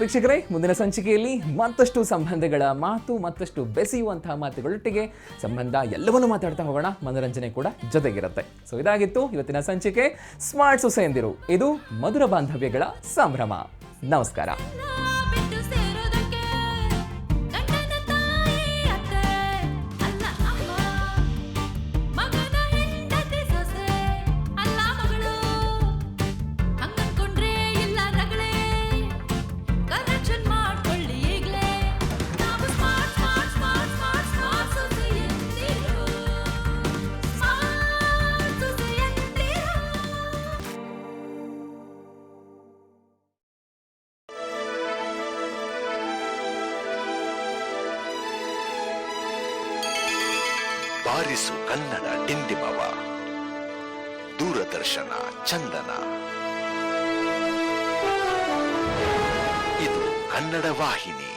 ವೀಕ್ಷಕರೇ, ಮುಂದಿನ ಸಂಚಿಕೆಯಲ್ಲಿ ಮತ್ತಷ್ಟು ಸಂಬಂಧಗಳ ಮಾತು, ಮತ್ತಷ್ಟು ಬೆಸೆಯುವಂತಹ ಮಾತುಗಳೊಟ್ಟಿಗೆ ಸಂಬಂಧ ಎಲ್ಲವನ್ನೂ ಮಾತಾಡ್ತಾ ಹೋಗೋಣ. ಮನೋರಂಜನೆ ಕೂಡ ಜೊತೆಗಿರುತ್ತೆ. ಸೊ ಇದಾಗಿತ್ತು ಇವತ್ತಿನ ಸಂಚಿಕೆ ಸ್ಮಾರ್ಟ್ ಸೊಸೆಯಂದಿರು. ಇದು ಮಧುರ ಬಾಂಧವ್ಯಗಳ ಸಂಭ್ರಮ. ನಮಸ್ಕಾರ. ಬಾರಿಸು ಕನ್ನಡ ಡಿಂಡಿಮವ, ದೂರದರ್ಶನ ಚಂದನ. ಇದು ಕನ್ನಡ ವಾಹಿನಿ.